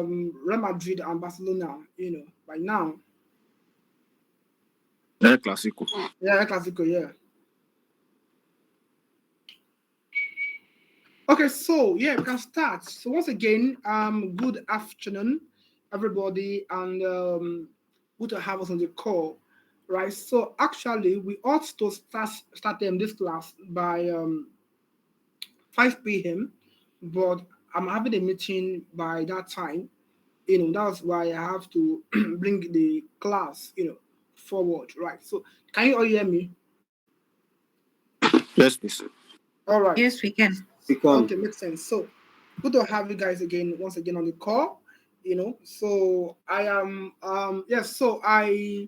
Real Madrid and Barcelona, by now. El Clasico. Yeah, El Clasico, yeah. Okay, so yeah, we can start. So once again, good afternoon, everybody, and good to have us on the call, right? So actually, we ought to start this class by 5 p.m., but I'm having a meeting by that time. That's why I have to bring the class, forward, right? So can you all hear me? Yes, please. All right. Yes, we can. Okay, makes sense. So good to have you guys again, once again on the call. So I am yes, so I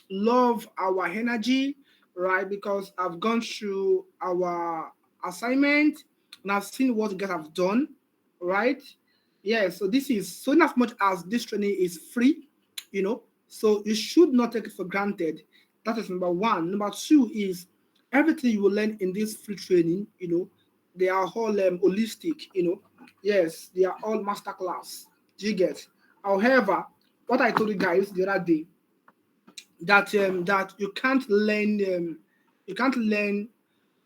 love our energy, right? Because I've gone through our assignment and I've seen what you guys have done, right? Yeah, so this is so in as much as this training is free, so you should not take it for granted. That is number one. Number two is everything you will learn in this free training, they are all holistic, Yes, they are all masterclass. Do you get? However, what I told you guys the other day, that you can't learn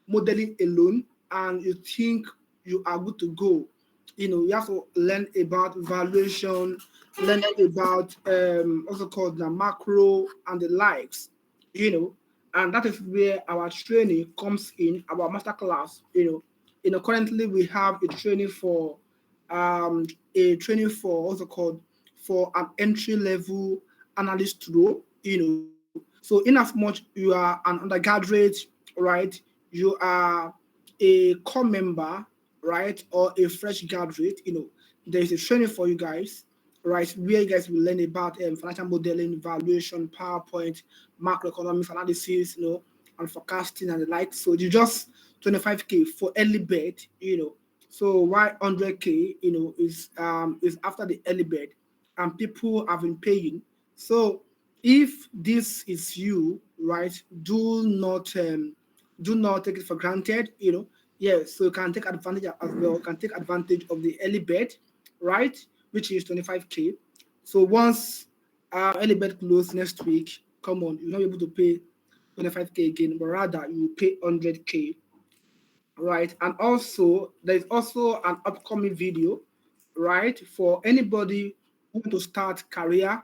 modeling alone and you think you are good to go. You have to learn about valuation, learn about also called the macro and the likes, and that is where our training comes in, our master class. Currently we have um a training for also called for an entry level analyst role, So in as much you are an undergraduate, right? You are a core member, right, or a fresh graduate, there is a training for you guys, right, where you guys will learn about financial modeling, valuation, PowerPoint, macroeconomics analysis, and forecasting and the like. So you just 25K for early bird, So why 100K, is after the early bird, and people have been paying. So if this is you, right, do not take it for granted, Yes, so you can take advantage as well. You can take advantage of the early bird, right, which is 25K. So once early bird close next week, come on, you're not able to pay 25K again, but rather you will pay 100K, right? And also there's also an upcoming video, right, for anybody who want to start career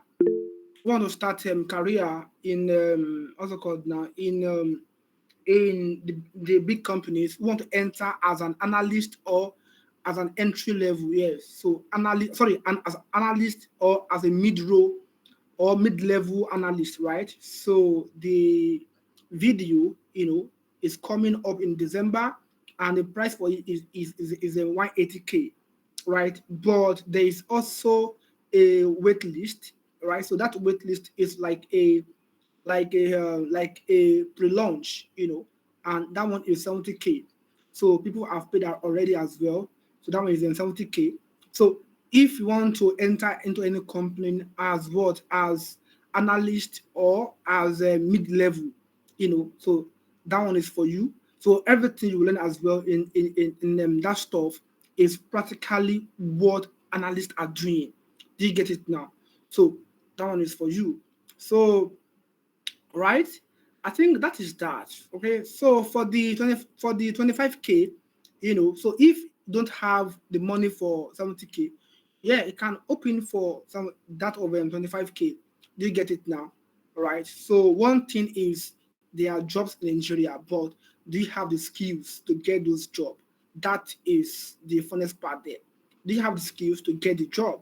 in also called now in the big companies who want to enter as an analyst or as an entry level. Yes, so analyst, sorry, and as an analyst or as a mid role or mid-level analyst, right? So the video, is coming up in December, and the price for it is a 180K, right? But there is also a wait list, right? So that wait list is like a pre-launch, and that one is 70K. So people have paid that already as well. So that one is in 70K. So if you want to enter into any company as what as analyst or as a mid-level, so that one is for you. So everything you learn as well in that stuff is practically what analysts are doing. Do you get it now? So that one is for you. So right? I think that is that. Okay. So for the 25K, so if you don't have the money for 70K, yeah, it can open for some that of 25K. Do you get it now? Right. So one thing is there are jobs in Nigeria, but do you have the skills to get those jobs? That is the funnest part there. Do you have the skills to get the job?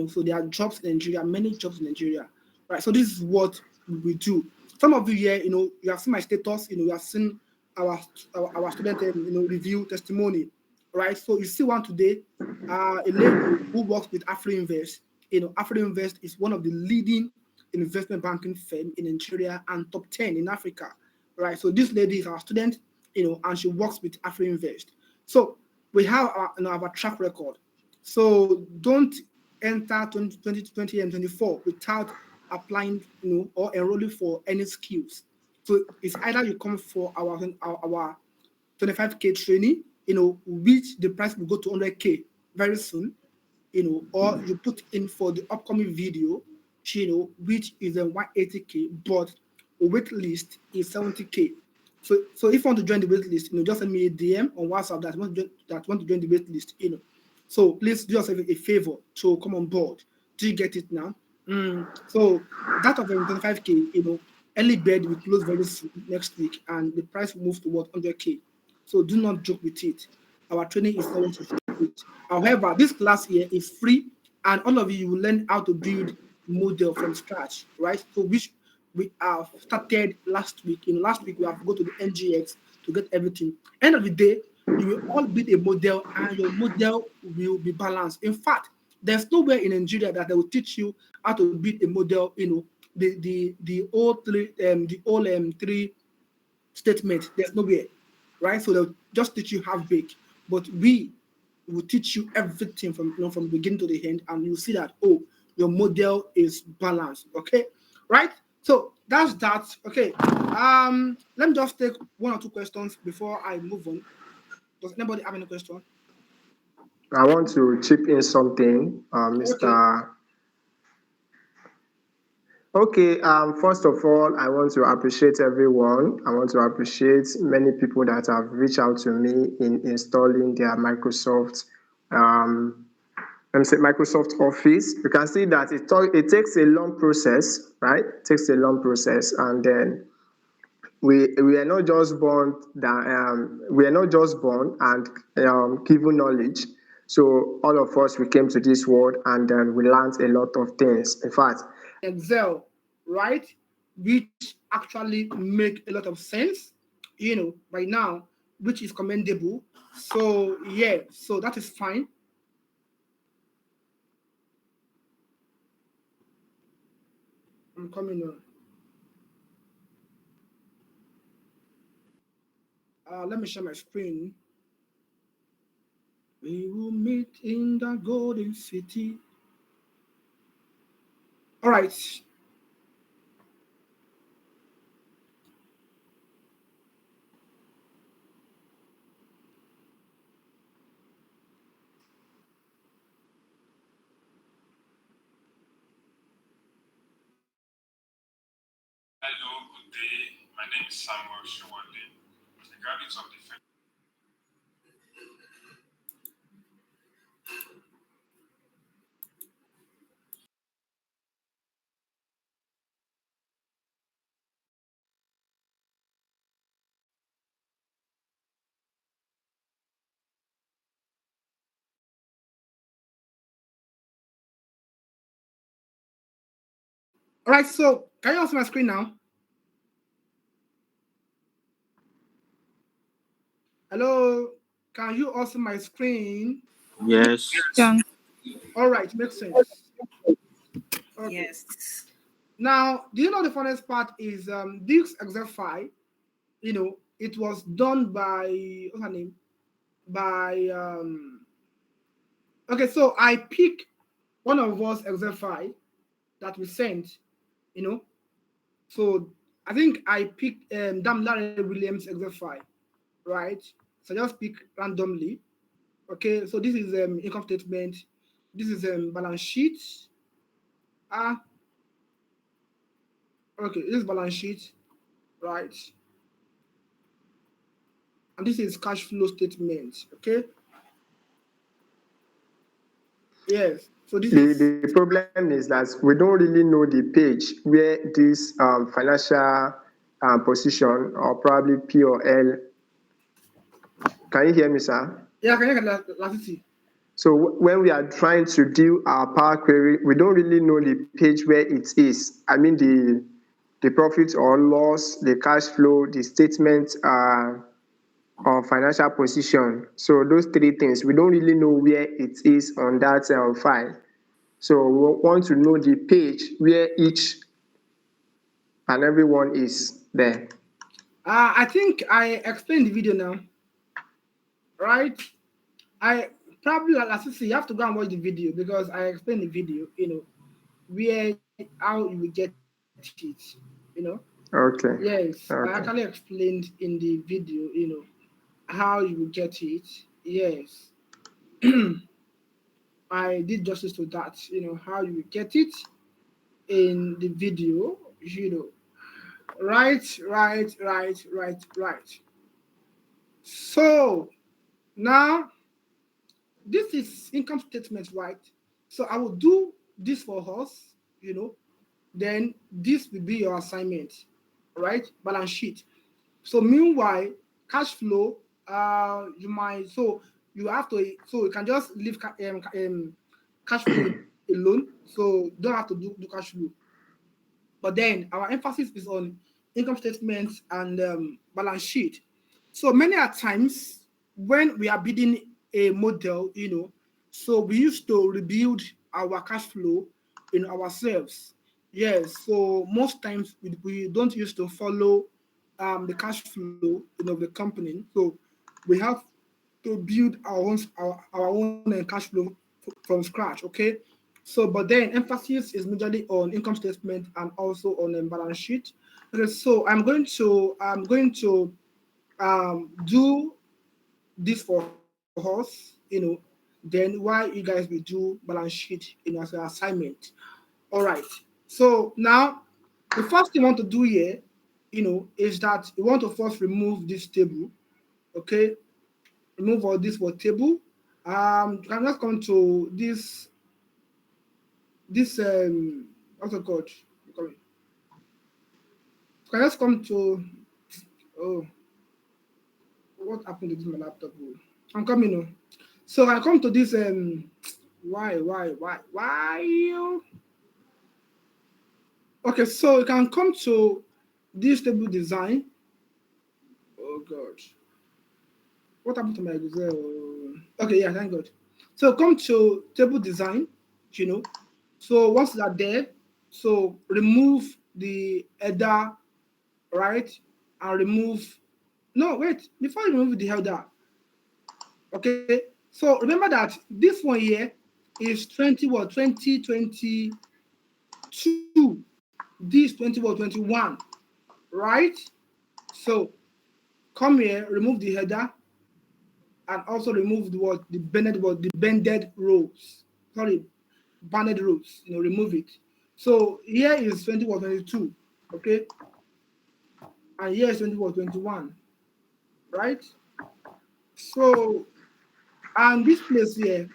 So there are jobs in Nigeria, many jobs in Nigeria. Right. So this is what we do. Some of you here, you have seen my status, you have seen our our student, review testimony, right? So you see one today, a lady who works with AfroInvest. AfroInvest is one of the leading investment banking firm in Nigeria and top 10 in Africa, right? So this lady is our student, and she works with AfroInvest. So we have our track record. So don't enter 2020 and 24 without applying, or enrolling for any skills. So it's either you come for our 25K training, which the price will go to 100K very soon, or you put in for the upcoming video, which is a 180K, but the wait list is 70K. So if you want to join the wait list, just send me a DM on WhatsApp that want to join the wait list. So please do yourself a favor to come on board. Do you get it now? So that of 25K, early bird will close very soon next week, and the price will move towards 100K. So do not joke with it. Our training is not what you should joke with. However, this class here is free, and all of you will learn how to build model from scratch, right? So which we have started last week. In last week, we have to go to the NGX to get everything. End of the day, you will all build a model, and your model will be balanced. In fact, there's nowhere in Nigeria that they will teach you how to build a model. The all three statements. There's nowhere, right? So they'll just teach you half baked, but we will teach you everything from the beginning to the end, and you'll see that your model is balanced. Okay, right? So that's that. Okay. Let me just take one or two questions before I move on. Does anybody have any question? I want to chip in something, Okay. Mr. Okay, first of all, I want to appreciate everyone. I want to appreciate many people that have reached out to me in installing their Microsoft, let me say Microsoft Office. You can see that it takes a long process, right? It takes a long process, and then we are not just born that we are not just born and given knowledge. So all of us we came to this world and then we learned a lot of things. In fact, Excel, right? Which actually make a lot of sense, by now, which is commendable. So yeah, so that is fine. I'm coming on. Let me share my screen. We will meet in the golden city. All right. Hello, good day. My name is Samuel Showande, a graduate of the All right. So can you see my screen now? Hello. Can you also my screen? Yes. Yeah. All right. Makes sense. Okay. Yes. Now, do you know the funniest part is this exercise? It was done by what's her name? By Okay, so I pick one of us exercise that we sent, you know. So I think I picked Dam Larry Williams exercise, right? So I just pick randomly. Okay, so this is income statement. This is balance sheet. Ah, okay, this is balance sheet, right? And this is cash flow statement. Okay, yes. So this is the problem is that we don't really know the page where this financial position or probably P or L. Can you hear me, sir? yeah. Can you get Latiti? So when we are trying to do our Power Query, we don't really know the page where it is. I mean the profit or loss, the cash flow, the statement or financial position. So those three things, we don't really know where it is on that file. So we want to know the page where each and every one is there. I think I explained the video now, right? I probably like Latiti, you have to go and watch the video because I explained the video. Where how you will get it. Okay. Yes, I Okay. actually explained in the video. How you will get it. Yes. I did justice to that, how you get it in the video, right, right, right, right, right. So now this is income statement, right? So I will do this for us, then this will be your assignment, right? Balance sheet. So meanwhile, cash flow, you might so you have to so you can just leave cash flow alone. So you don't have to do cash flow. But then our emphasis is on income statements and balance sheet. So many a times when we are building a model, so we used to rebuild our cash flow in ourselves. Yes, so most times we don't used to follow the cash flow, of the company. So we have to build our own cash flow from scratch. Okay, so but then emphasis is majorly on income statement and also on balance sheet. Okay, so I'm going to this for us, then why you guys will do balance sheet, as an assignment. All right. So now the first thing you want to do here, is that you want to first remove this table. Okay, remove all this for table. You can just come to this what's it called? You can just come to oh, what happened to this my laptop? Oh, I'm coming. Oh. So I come to this why? Okay, so you can come to this table design. Oh god. What happened to my Excel? Okay, yeah, thank God. So come to table design, you know. So once that there, so remove the header, right? And remove no wait, before you remove the header, okay. So remember that this one here is 20 what 2022. This 20 what 21, right? So come here, remove the header, and also remove the bended rows. Sorry, banded rows. Remove it. So here is 20 or 22, okay, and here is 20 or 21, right? So and this place here,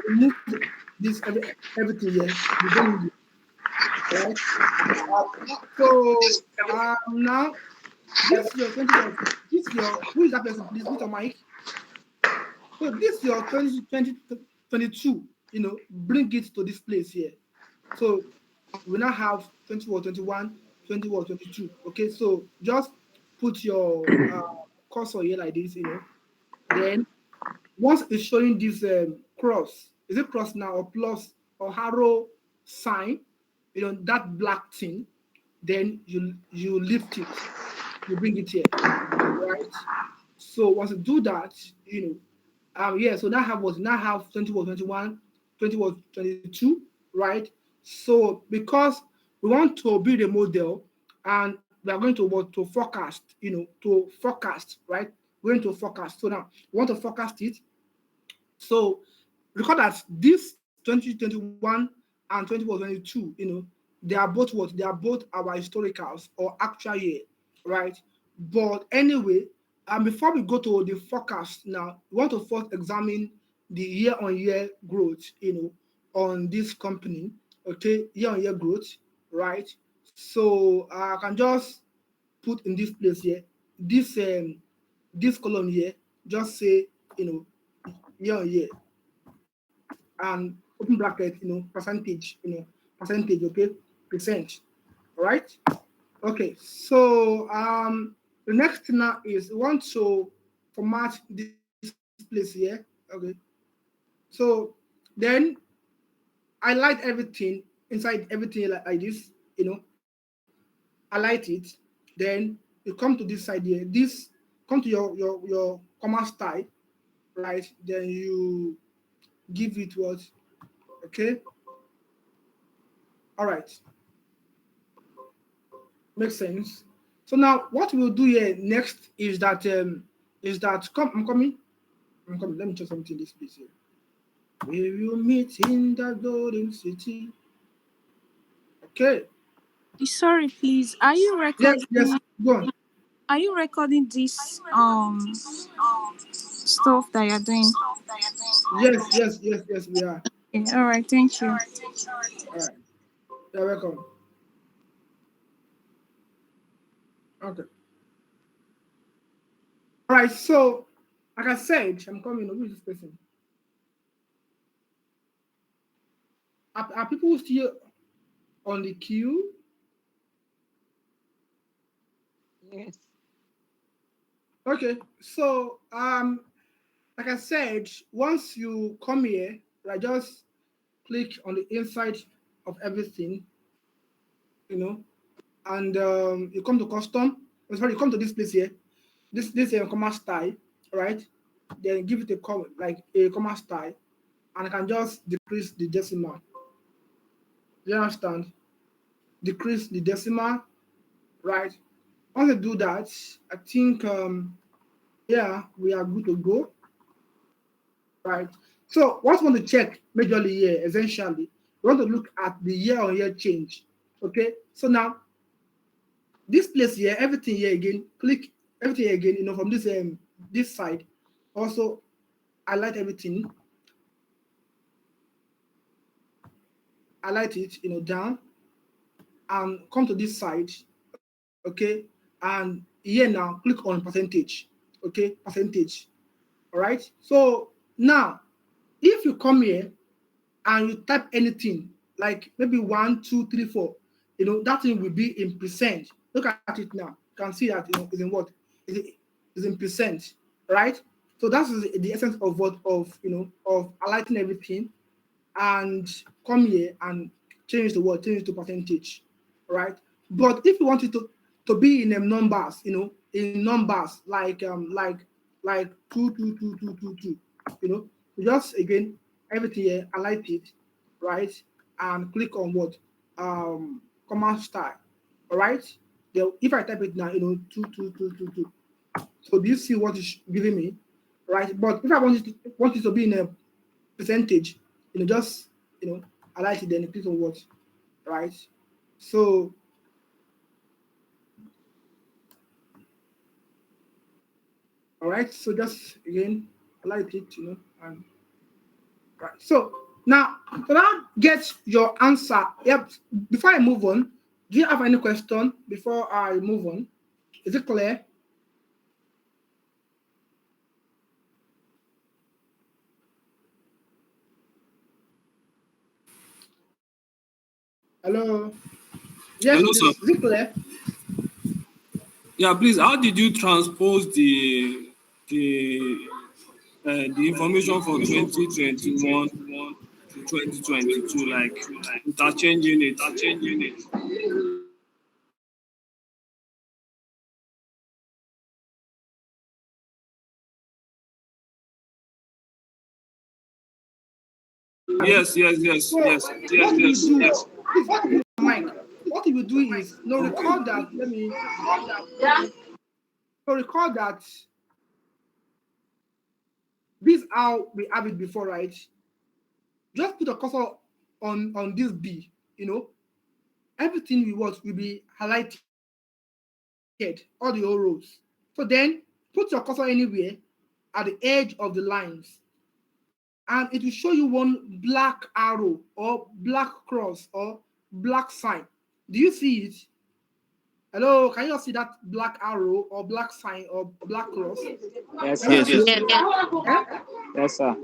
remove everything here. You don't need it, right? So now this your 20 this your who is that person? Please put your mic. So this your 2022, bring it to this place here. So we now have 20 or 21, 20 or 22. Okay, so just put your cursor here like this, Then once it's showing this cross, is it cross now or plus or arrow sign, that black thing, then you lift it, you bring it here, right? So once you do that, yeah, so now have 20 or 21, 20 or 22, right? So because we want to build a model and we are going to what to forecast, to forecast, right? We're going to forecast. So now we want to forecast it. So record that this 2021 and 2022, they are both what? They are both our historicals or actual year, right? But anyway, before we go to the forecast now, we want to first examine the year-on-year growth, on this company. Okay, year-on-year growth, right? So I can just put in this place here, this column here, just say, year-on-year and open bracket, percentage, okay, percent, right? Okay, so the next thing now is we want to format this place here, okay. So then I light everything inside everything like this, I light it. Then you come to this side here. This come to your comma style, right? Then you give it what, okay. All right, makes sense. So now what we'll do here next is that come I'm coming. Let me check something in this place here. We will meet in the golden city. Okay. Sorry, please. Are you Yes, recording? yes. Go on. Are you recording this stuff that you're doing? Yes, yes, yes, yes, we are. Okay, all right. Thank you. All right. You're welcome. Okay. All right. So, like I said, I'm coming. Who is this person? Are people still on the queue? Yes. Okay. So, like I said, once you come here, right, just click on the inside of everything, and you come to custom. Sorry, you come to this place here. This comma style, right? Then give it a like a comma style, and I can just decrease the decimal. Do you understand? Decrease the decimal, right? Once I do that, I think yeah, we are good to go, right? So what we want to check majorly here, essentially, we want to look at the year-on-year change. Okay, so now this place here, everything here again, click everything here again, from this side. Also highlight everything, highlight it, down, and come to this side, okay? And here now, click on percentage, okay? Percentage, all right? So now, if you come here and you type anything, like maybe 1, 2, 3, 4, that thing will be in percent. Look at it now. You can see that, is in what? Is in percent, right? So that's the essence of what, of highlighting everything, and come here and change the word, change it to percentage, right? But if you want it to be in numbers, in numbers like 2, 2, 2, 2, 2, 2, you just again everything here, highlight it, right, and click on what, command style, all right. Then if I type it now, 2, 2, 2, 2, 2. So do you see what it's giving me, right? But if I want it to be in a percentage, just highlight it, then click on what, right? So all right, so just again highlight it, and right. So now get your answer. Yep. Before I move on, do you have any question before I move on? Is it clear? Hello. Yes, Hello, sir. is it clear? Yeah, please. How did you transpose the information for 2021 to 2022, like interchanging it? Yes. So what we do, please, Mike, what we do is record that. Let me record that. This is how we have it before, right? Just put a cursor on this B, everything we want will be highlighted, all the whole rows. So then put your cursor anywhere at the edge of the lines, and it will show you one black arrow or black cross or black sign. Do you see it? Hello, can you see that black arrow or black sign or black cross? Yes, Can you sir. see it? Eh? Yes, sir.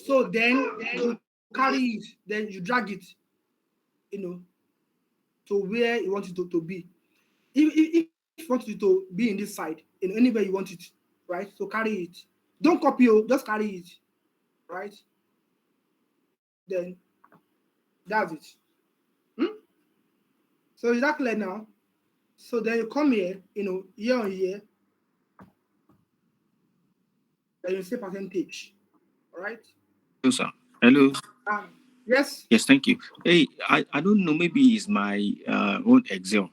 So then you carry it, then you drag it, to where you want it to be. If you want it to be in this side, in anywhere you want it, right? So carry it. Don't copy, just carry it, right? Then that's it. So is that clear now? So then you come here, year on year, then you say percentage, all right? Hello, sir. Hello. Yes. Yes, thank you. Hey, I don't know. Maybe it's my own Excel.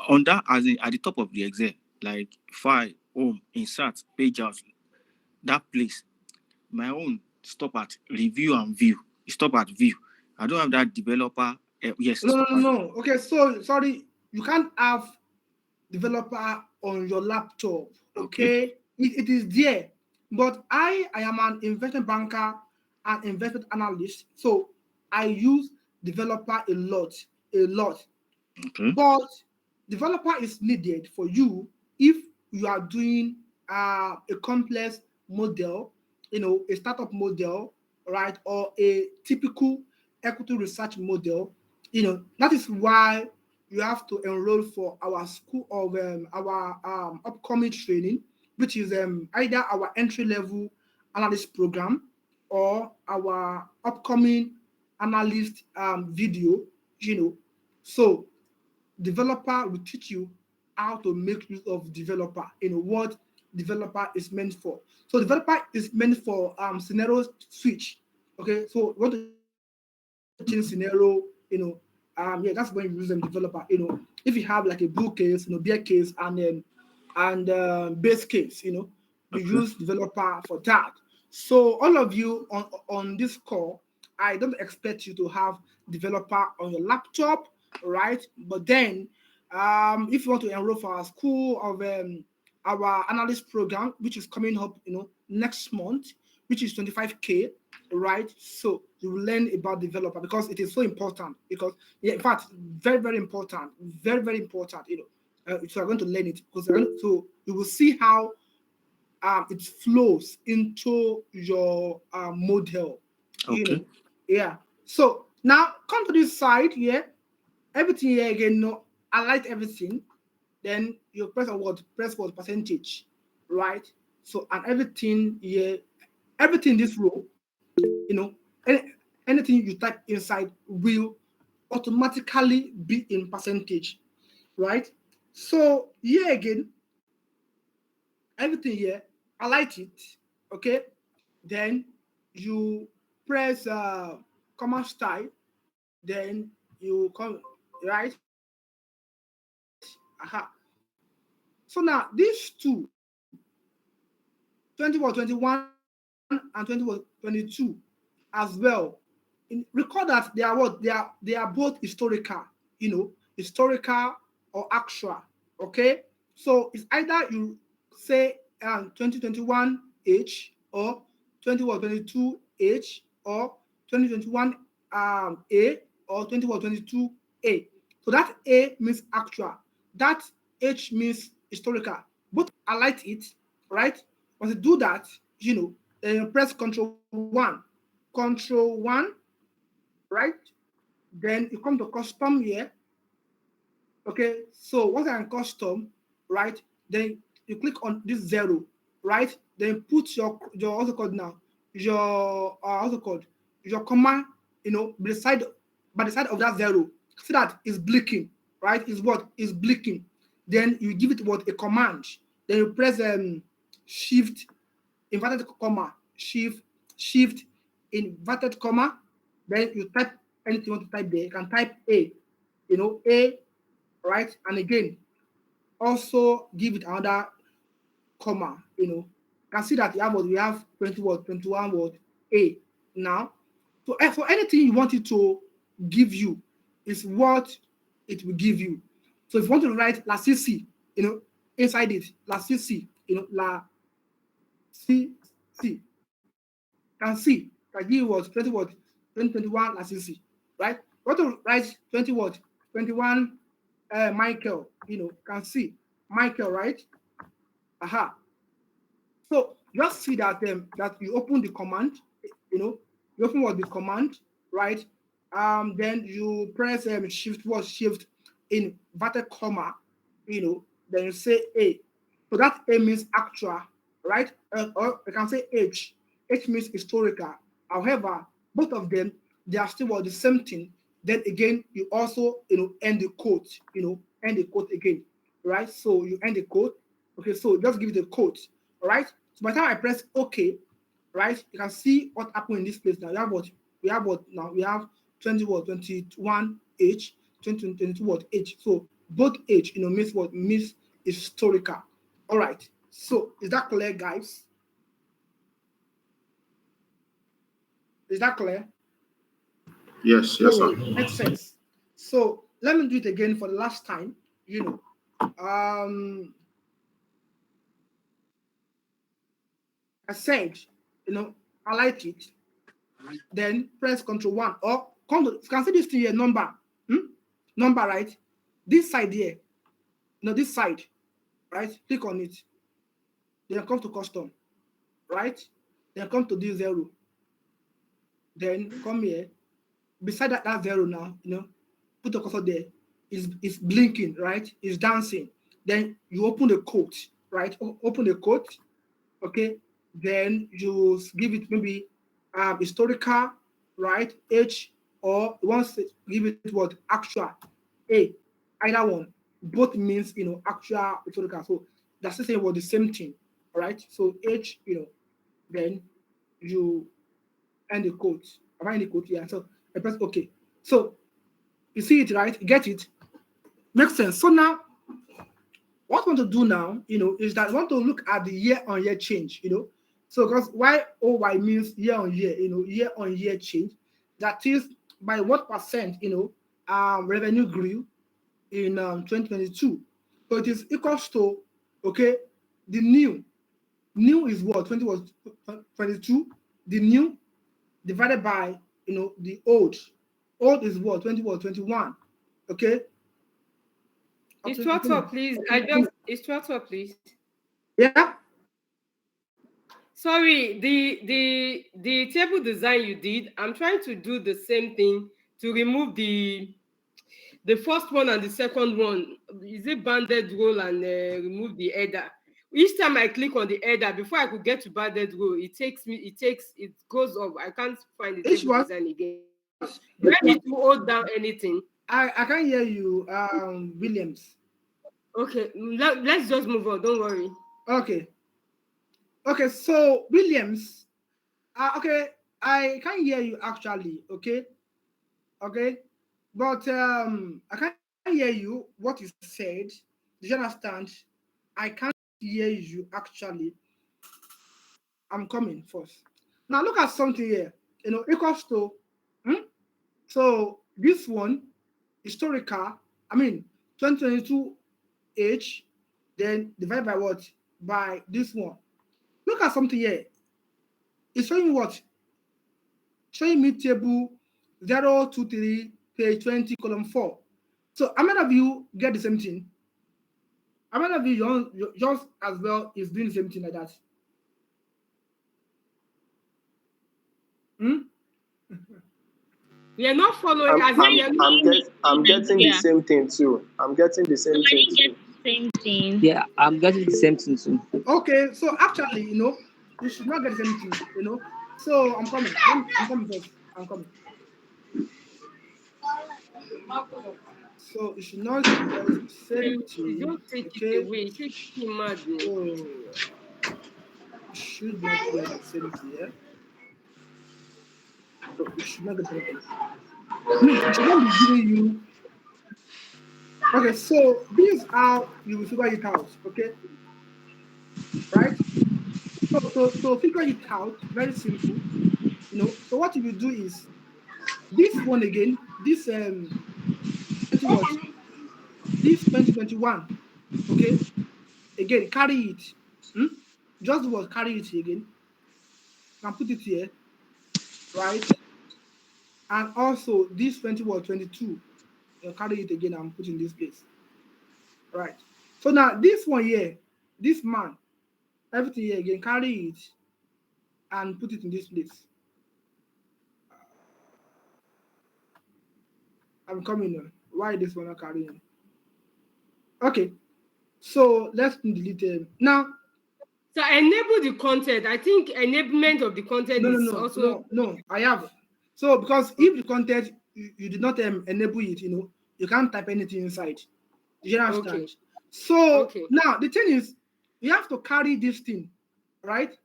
On that, as in at the top of the Excel, like file, home, insert, page out, that place. My own stop at review and view. It stop at view. I don't have that developer. Yes. No. Okay, so sorry, you can't have developer on your laptop. Okay, it is there, but I am an investment banker and investment analyst, so I use developer a lot. Okay. But developer is needed for you if you are doing a complex model, a startup model, right, or a typical equity research model. That is why you have to enroll for our school of our upcoming training, which is either our entry level analyst program or our upcoming analyst video. So developer will teach you how to make use of developer, what developer is meant for. So developer is meant for scenario switch. Okay, so what to change scenario, that's when you use them developer. If you have like a bull case, bear case, and base case, you use developer for that. So all of you on this call, I don't expect you to have developer on your laptop, right? But then, if you want to enroll for our school of our analyst program, which is coming up, next month, which is 25K, right? So you will learn about developer because it is so important. Because in fact, very very important, very very important. So you're going to learn it because so you will see how it flows into your model. Okay. Yeah. So now come to this side here. Everything here again. No, I like everything. Then you press what percentage, right? So and everything here, everything in this row, any, anything you type inside will automatically be in percentage, right? So here again, everything here, I like it, okay? Then you press command style, then you come, right? Aha. So now these two, 21 and 22 as well. Record that they are what they are both historical, historical or actual. Okay, so it's either you say 2021 H or 2122 H or 2021 A or 2122 A. So that A means actual, that H means historical. Both highlight it, right? Once you do that, then you press Control 1, right? Then you come to custom here. Okay, so once I'm custom, right? Then you click on this 0, right? Then put your what's it called now? Your what's it called? Your comma, by the side of that 0. See that is blinking, right? Is what is blinking. Then you give it what a command. Then you press shift inverted comma, shift inverted comma. Then you type anything you want to type there. You can type A, A, right? And again, also give it another comma, You can see that we have 20 word, 21 word, A now. So for anything you want it to give you is what it will give you. So if you want to write La CC, inside it, La CC, La CC, can see that give was 20 word, 2021 La CC, right? Want to write 20 word, 21 Michael, can see Michael, right? Aha. So just see that that you open the command, you open what the command, right? Then you press shift inverted comma, then you say A. So that A means actual, right? Or you can say H. H means historical. However, both of them they are still the same thing. Then again, you also end the quote, end the quote again, right? So you end the quote. Okay, so just give it a quote, all right? So by the time I press OK, right, you can see what happened in this place now. We have what now? We have 21 H, 2022 H. So both H, means what? Means historical. All right. So is that clear, guys? Is that clear? Yes, So sir. makes sense. So let me do it again for the last time. You know, I said, I like it. Then press Control 1 or you can see this thing here, number, number, right? This side here, this side, right? Click on it. Then come to custom, right? Then come to this 0. Then come here. Beside that 0 now, put the cursor there. It's blinking, right? It's dancing. Then you open the quote, right? Open the quote, okay? Then you give it maybe historical, right? H, or once give it what? Actual, A. Either one. Both means, actual, historical. So that's the same word, the same thing, all right? So H, then you end the quote. Am I in the quote? Yeah. So I press OK. So you see it, right? You get it? Makes sense. So now, what I want to do now, is that I want to look at the year-on-year change, So because YOY means year-on-year, year-on-year change. That is by what percent, revenue grew in 2022. So it is equals to, okay, the new is what? 2022. The new divided by, the old. Old is what? 21. Okay. It's 12, please. It's 12, please. Yeah. Sorry, the table design you did, I'm trying to do the same thing to remove the first one and the second one. Is it banded roll and remove the header? Each time I click on the header, before I could get to banded roll, it goes up. I can't find the table design again. Do I need to hold down anything? I can't hear you, Williams. Okay, let's just move on. Don't worry. Okay, so Williams, okay, I can't hear you actually, okay, but I can't hear you what you said. Do you understand? I can't hear you actually. I'm coming first. Now look at something here, equals to, so this one, historical, 2022 H, then divide by what? By this one. Look at something here. It's showing me what? Showing me table 023, page 20, column 4. So how many of you get the same thing? How many of you just as well is doing the same thing like that? We are not following. I'm getting the same thing too. I'm getting the same thing too. Same thing. Yeah, I'm getting the same thing too. Okay, so actually, you should not get the same thing, So I'm coming. I'm coming first. I'm coming. So you should not get the same thing. Don't take okay? it away. Take it mad. Should not get the same thing. Yeah? So you should not get the same thing. It should not be giving you. Okay, so this is how you will figure it out. Okay, right? So figure it out. Very simple. So what you will do is this one again. This 2021. Okay, again carry it. Just the word carry it again. Can put it here, right? And also this 22. Carry it again and put in this place, right? So now this one here, this man, everything here again, carry it and put it in this place. I'm coming on. Why this one not carrying? Okay, so let's delete them now. So enable the content. I think enablement of the content is also no. I have. So because if the content you did not enable it, you can't type anything inside. Do you understand? Okay. So now the thing is, you have to carry this thing, right?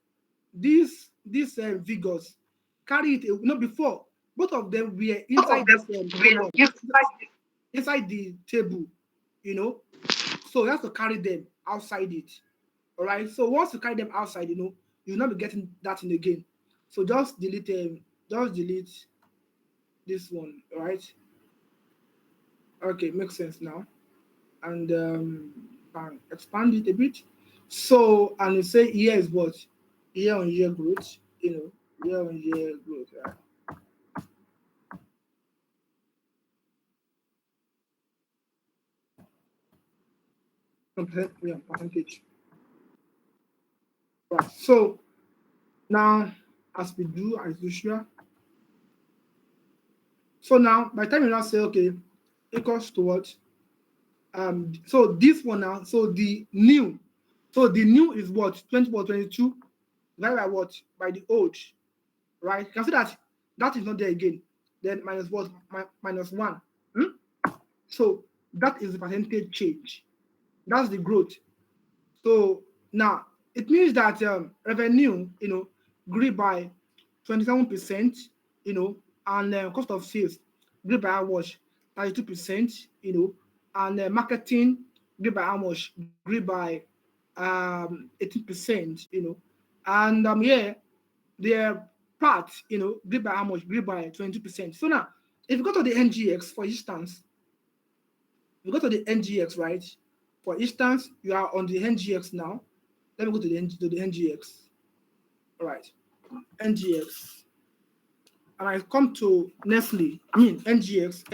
These figures, carry it. Before both of them were inside inside the table, So you have to carry them outside it. All right. So once you carry them outside, you'll not be getting that in again. So just delete just delete this one, right? Okay, makes sense now. And can expand it a bit. So, and you say here is what? Year-on-year growth, year-on-year growth, right? Percentage. Right. So now, as we do as usual. So now, by the time you now say, okay, equals to what? So this one now, so the new is what? 22 divided by what? By the old, right? You can see that is not there again. Then minus what? Minus 1. So that is the percentage change. That's the growth. So now it means that revenue, grew by 27%, and cost of sales grew by how much? 32%, and marketing grew by how much? Grew by 18%, and here their part, grew by how much? Grew by 20%. So now, if you go to the NGX, for instance, you go to the NGX, right? For instance, you are on the NGX now. Let me go to the NGX. All right, NGX. And I come to Nestle. NGX.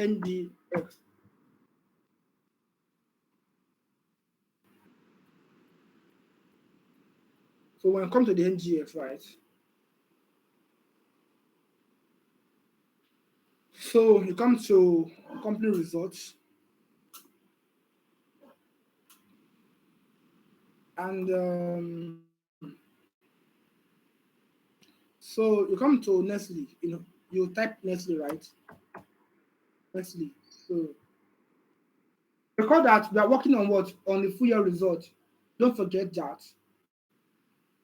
So when I come to the NGX, right? So you come to company results. And so you come to Nestle, you type Nestle, right? Nestle. So record that we are working on what? On the full year result. Don't forget that.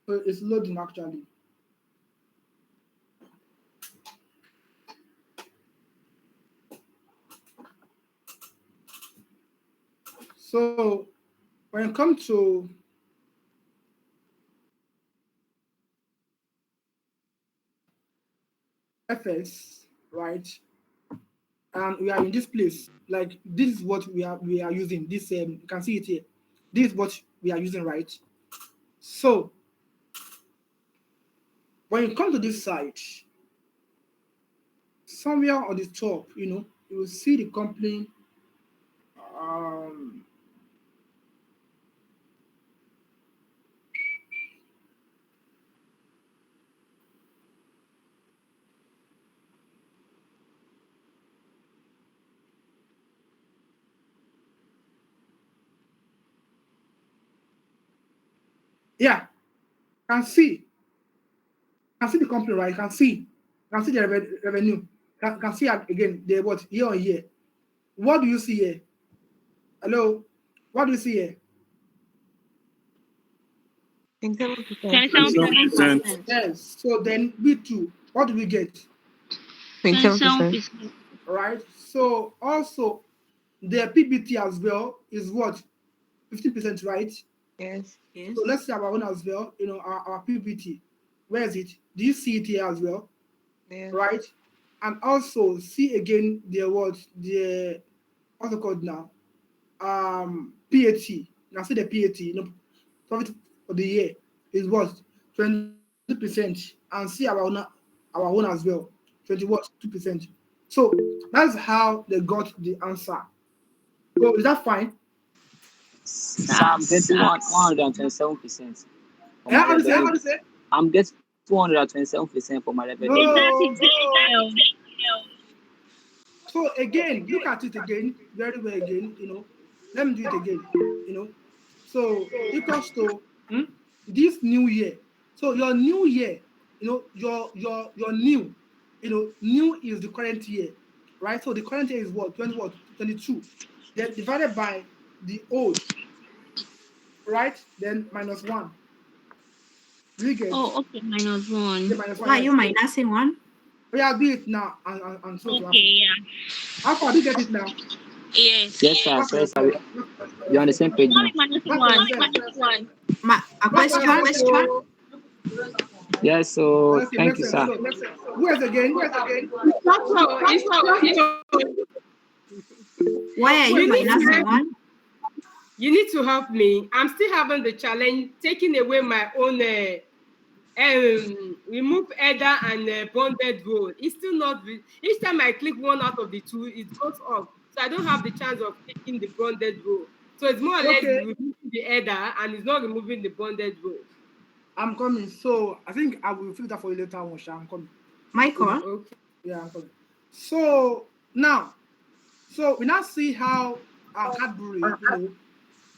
So it's loading actually. So when you come to FS, right? And we are in this place. Like this is what we are using. This you can see it here. This is what we are using, right? So when you come to this side, somewhere on the top, you will see the company. Yeah, can see the company, right? Can see the revenue. Can see again the what year on year. What do you see here? Hello, what do you see here? 27%. Yes. So then we too. What do we get? 27%. Right. So also the PBT as well is what? 15%, right? Yes. So let's see our own as well. Our PBT. Where is it? Do you see it here as well? Yes. Right. And also see again the what? The what's it called now? PAT. Now see the PAT. Profit for the year is what? 20%. And see our own as well. 2%. So that's how they got the answer. So is that fine? So I'm getting 127%. Yeah, how do you say? I'm getting 227% for my revenue. No. So again, look at it again, very well again, Let me do it again, So equals to this new year. So your new year, your new, new is the current year, right? So the current year is what? 22. Then divided by the old, right? Then minus 1. Do you get? Oh, okay, minus 1. The minus 1. Why are you minusing 1? Yeah, do it now and so Okay, yeah. How far do you get it now? Yes. Yes, sir. Sorry, sir. We're on the same page now. Minus 1. A question? Yes, so Okay, thank makes you, sense. sir. So, who else again? Why are You you need to minusing help, one? you need to help me. I'm still having the challenge taking away my own remove header and bonded row. It's still not each time I click one out of the two, it goes off. So I don't have the chance of taking the bonded row. So it's more or less Okay, removing the header and it's not removing the bonded row. I'm coming. So I think I will fix that for you later on, Sha. I'm coming. Michael? Okay. Yeah, I'm coming. So now, so we now see how Cadbury,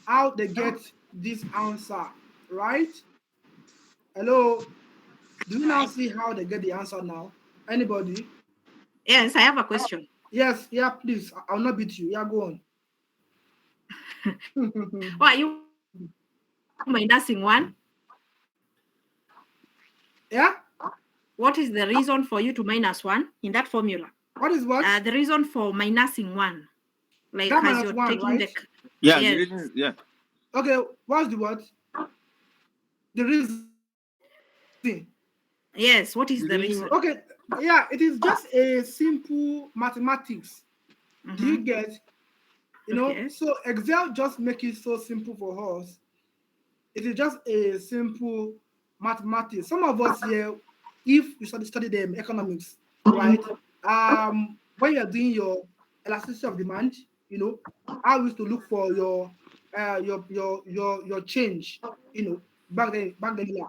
how they get this answer, right? Hello, do you now see how they get the answer now? Anybody? Yes, I have a question. Yes, yeah, please. I'll not beat you. Yeah, go on. Why are you minusing one? Yeah? What is the reason for you to minus one in that formula? What is what? The reason for minusing one. Like That as minus you're one, taking right? Yeah, yes. the reason, yeah. Okay, what's the what? The reason. Yes, what is the reason? Okay, yeah, it is just a simple mathematics. Do you get? Okay. So Excel just make it so simple for us. It is just a simple mathematics. Some of us here, if you study them economics, right? When you're doing your elasticity of demand, how we used to look for your change, back then, yeah.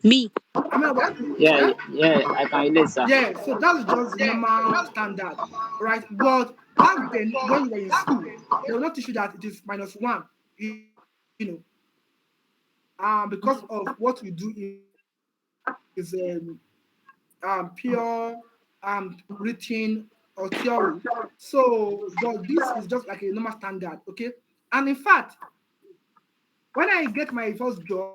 Me. I mean, what? Yeah, Yeah, I can relate, sir. yeah. So that's just the normal standard, right? But back then, when you were in school, they will not teach you that it is minus one, you know, because of what we do is pure written or theory. So, but this is just like a normal standard, okay? And in fact, when I get my first job,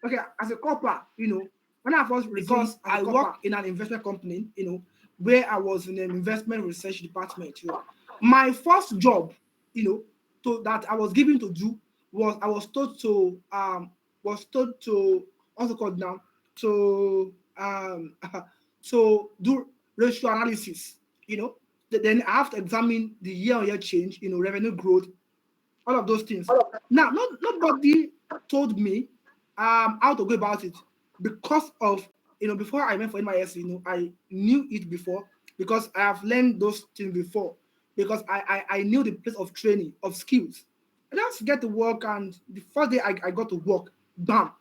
okay, as a corporate, when I first because I work in an investment company, where I was in an investment research department. My first job, that I was given to do was I was told to also called now to to do ratio analysis. Then I have to examine the year-on-year change, revenue growth, all of those things. Now, nobody told me how to go about it because of before I went for NYSC, I knew it before because I have learned those things before because I knew the place of training of skills. I just get to work, and the first day I got to work, bam,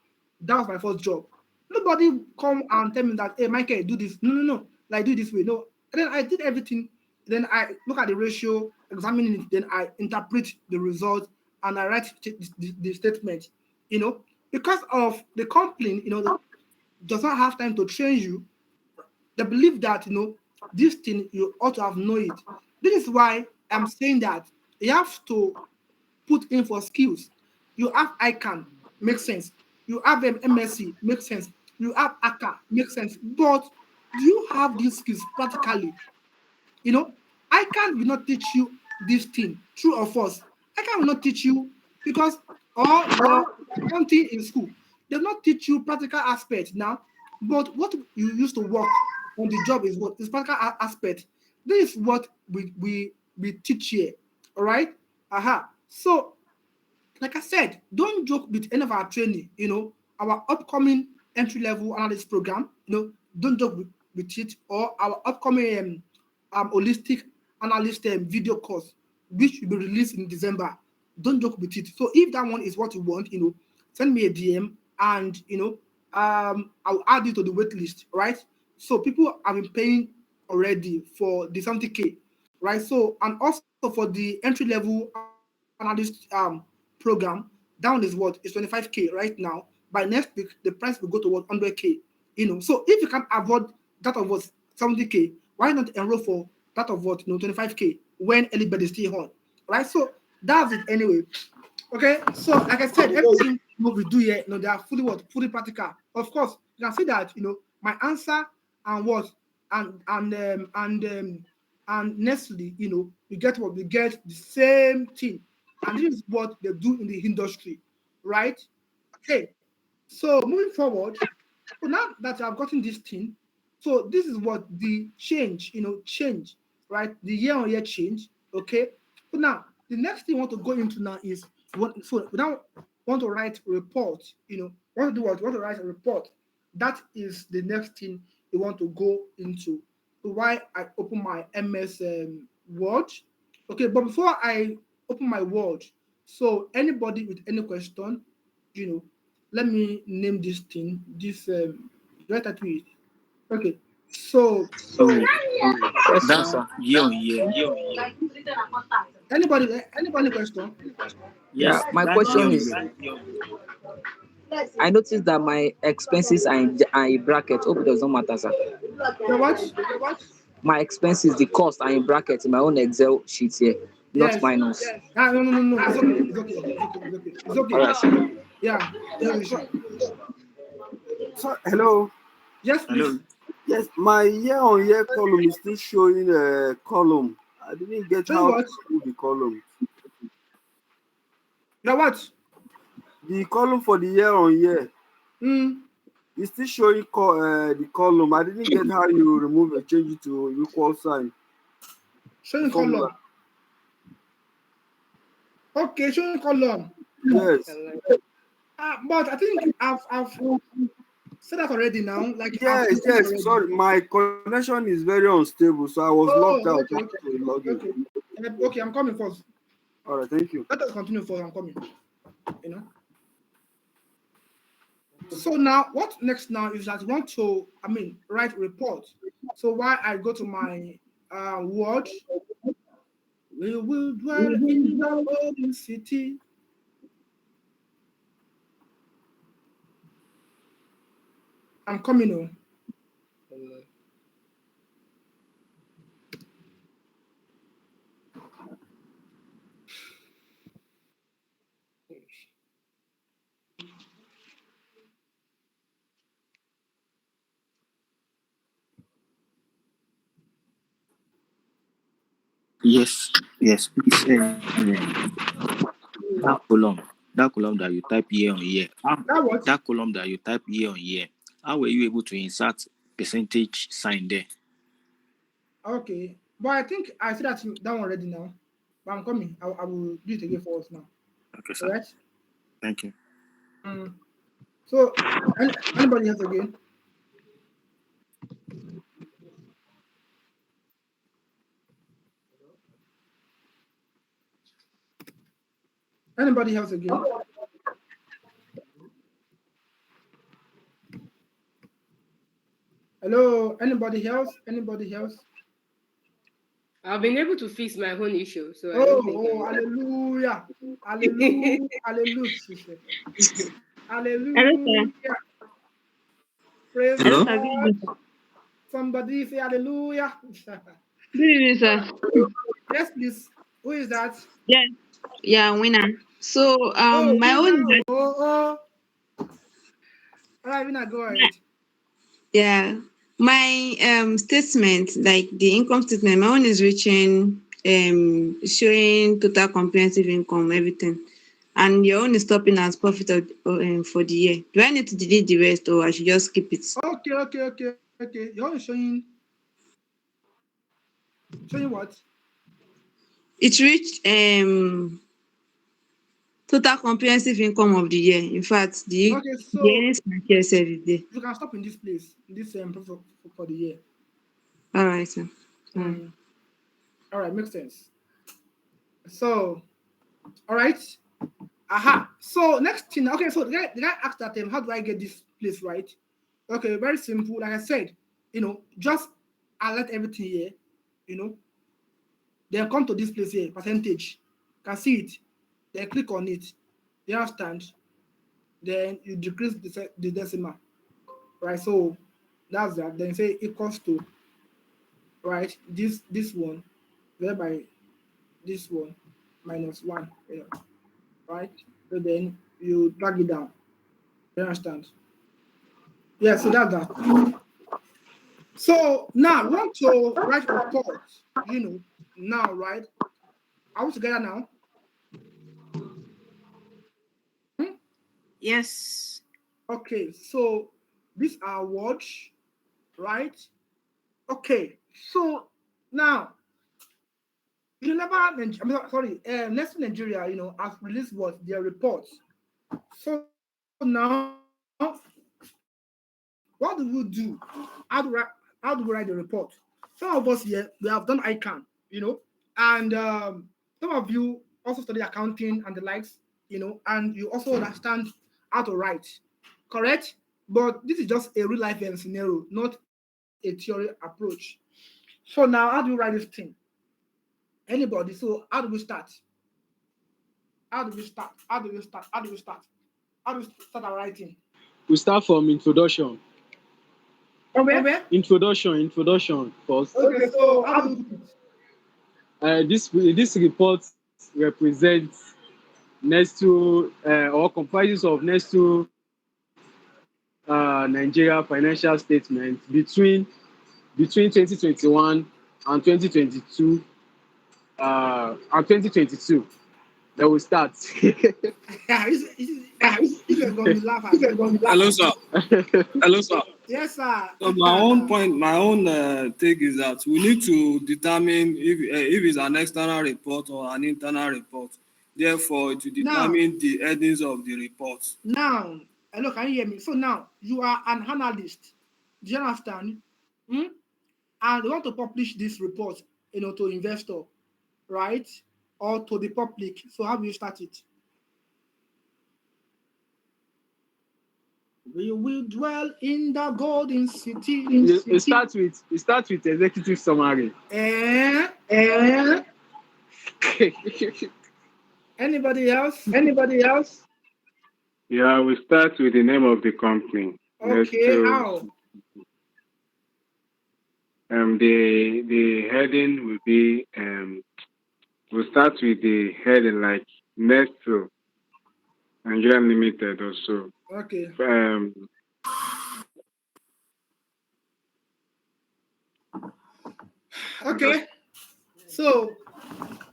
that was my first job. Nobody come and tell me that, hey, Michael, do this. No, like do it this way. No, and then I did everything. Then I look at the ratio, examine it, then I interpret the result and I write the statement. Because of the company, does not have time to train you. They believe that this thing you ought to have known it. This is why I'm saying that you have to put in for skills. You have ICANN, makes sense. You have MSc, makes sense. You have ACA, makes sense. But do you have these skills practically? ICANN will not teach you this thing, true or false. ICANN will not teach you because or your something in school. They will not teach you practical aspects now. But what you used to work on the job is what is practical aspect. This is what we teach here. All right. So, like I said, don't joke with any of our training. Our upcoming entry level analyst program. Don't joke with it, or our upcoming holistic analyst video course, which will be released in December. Don't joke with it. So if that one is what you want, send me a DM, and I'll add it to the wait list, right? So people have been paying already for the 70K, right? So, and also for the entry level analyst program, down is what is 25K right now. By next week, the price will go to what 100K. So if you can avoid that of what 70K, why not enroll for that of what 25K when anybody is still on, right? So that's it anyway. Okay, so like I said, everything we do here, they are fully practical. Of course, you can see that my answer and what and Nestle, we get the same thing, and this is what they do in the industry, right? Okay, so moving forward, So now that I've gotten this thing, so this is what the change, change, right? The year-on-year change. Okay. So now the next thing I want to go into now is so now want to write report. Want to do what? Want to write a report. That is the next thing you want to go into. So why I open my MS Word. Okay, but before I open my Word, so anybody with any question, let me name this thing. This right at it. Okay, so So Question, that sir. year on year. anybody question? Yeah, Yes, my that year question on is, year. I noticed that my expenses are in bracket. Hope it does not matter, sir. The what? My expenses, the cost are in bracket in my own Excel sheet here, not Yes. minus. No. It's okay. It's okay. It's okay. It's okay. It's okay. All right, sir. Yeah. No issue. So, hello. Yes, please. Hello. Yes, my year-on-year column is still showing a column. I didn't get Tell you how to what. do the column. Yeah, what? The column for the year-on-year is still showing the column. I didn't get how you remove and change it to equal sign. Showing column. Okay, showing column. Yes. But I think I've said that already now. Like Yes. already. Sorry, my connection is very unstable, so I was locked out. Okay, I'm coming first. All right, thank you. Let us continue first. I'm coming. So now, what next now is that I want to, write report. So why I go to my Word, we will dwell in the golden city. I'm coming on. Yes. Please. That column that you type year on year. That column that you type year on year. How were you able to insert percentage sign there? Okay, but I think I said that one already now. But I'm coming. I will do it again for us now. Okay, sir. All right. Thank you. So, anybody else again? Anybody else again? Hello, anybody else? I've been able to fix my own issue, so I don't think. Hallelujah. Hello, Hallelujah. Praise Hello? God. Somebody say hallelujah. Good evening, sir. Yes, please. Who is that? Yeah, winner. So, my own is that, All right, Winner, go ahead. yeah, my statement, like the income statement, my own is reaching showing total comprehensive income, everything, and your own is stopping as profit for the year. Do I need to delete the rest, or I should just keep it? Okay. You're showing what? It reached total comprehensive income of the year. In fact, the earnings per share said it there. You can stop in this place, in this profit for the year. All right, sir. All right, makes sense. So, all right. Aha. So next thing. Okay. So the guy asked that how do I get this place right? Okay, very simple. Like I said, just alert everything here. Then come to this place here, percentage. You can see it. Then click on it. You understand? Then you decrease the decimal. Right. So that's that. Then say equals to, right, this one divided by this one minus 1. Right? So then you drag it down. You understand? Yeah, so that's that. So now we want to write report, now, right? Are we together now? Yes. Okay, so these are words, right? Okay, so now Nestle Nigeria, has released what their reports. So now, what do we do? How do we write the report? Some of us here, we have done ICANN, and some of you also study accounting and the likes, and you also understand how to write, correct? But this is just a real life scenario, not a theory approach. So now, how do you write this thing? Anybody? So how do we start? How do we start? How do we start? How do we start? How do we start our writing? We start from introduction. Okay. Introduction first. Okay, so how do we put it? This report represents Nestle or comprises of Nestle Nigeria financial statement between 2021 and 2022 and 2022. Then we start. Hello, sir. Hello, sir. Yes, sir. So my own take is that we need to determine if it's an external report or an internal report. Therefore, to determine the headings of the report. Now, hello, can you hear me? So now you are an analyst. Do you understand? And you want to publish this report, to investor, right? Or to the public. So how do you start it? We will dwell in the golden city. It starts with executive summary. Anybody else? Yeah, we start with the name of the company. Okay, how? The heading will be we'll start with the heading like Nestle Nigeria Limited also. Okay. Okay. So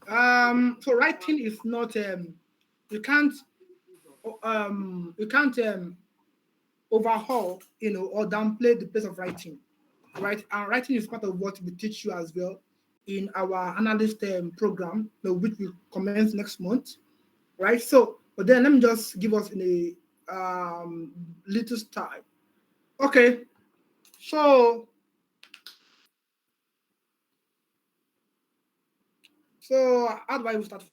writing is not you can't overhaul or downplay the place of writing, right? And writing is part of what we teach you as well in our analyst program, which will commence next month, right? So, but then let me just give us in a little style. Okay, so how do I start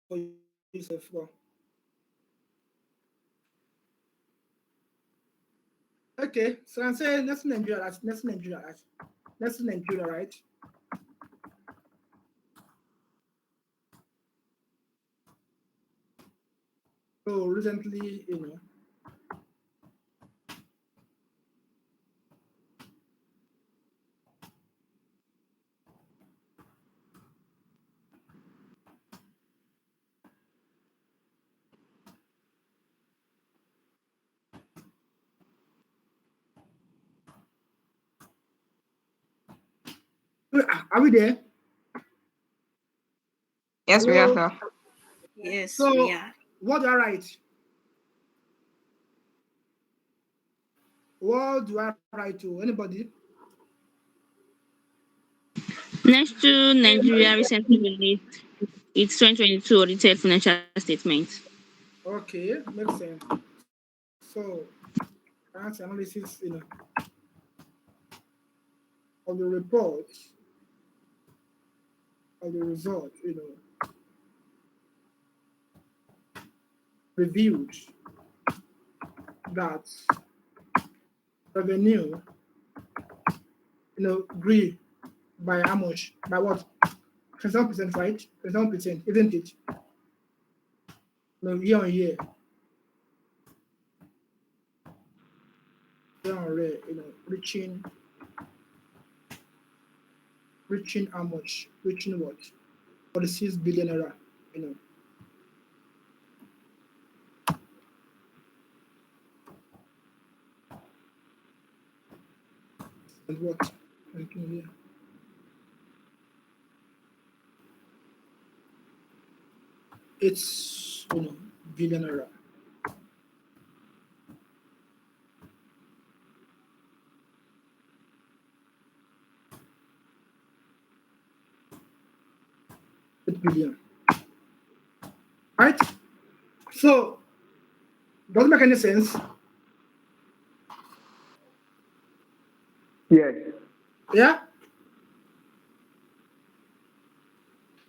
for yourself? Well, okay, so I'm saying Nestle Nigeria, right? So recently, are we there? Yes, Hello? we are, sir. Yes, so, we are. What do I write? What do I write to? Anybody? Nestle Nigeria recently released its 2022 audited financial statement. Okay, makes sense. So, that's analysis, of the report, of the result, reviewed that revenue, grew by how much? By what? 27%, right? 27%, isn't it? No, year on year. Year on year, reaching how much? Reaching what? 46 billion naira, And what? Yeah. It's billion naira. billion. Right? So, does it make any sense? Yes. Yeah?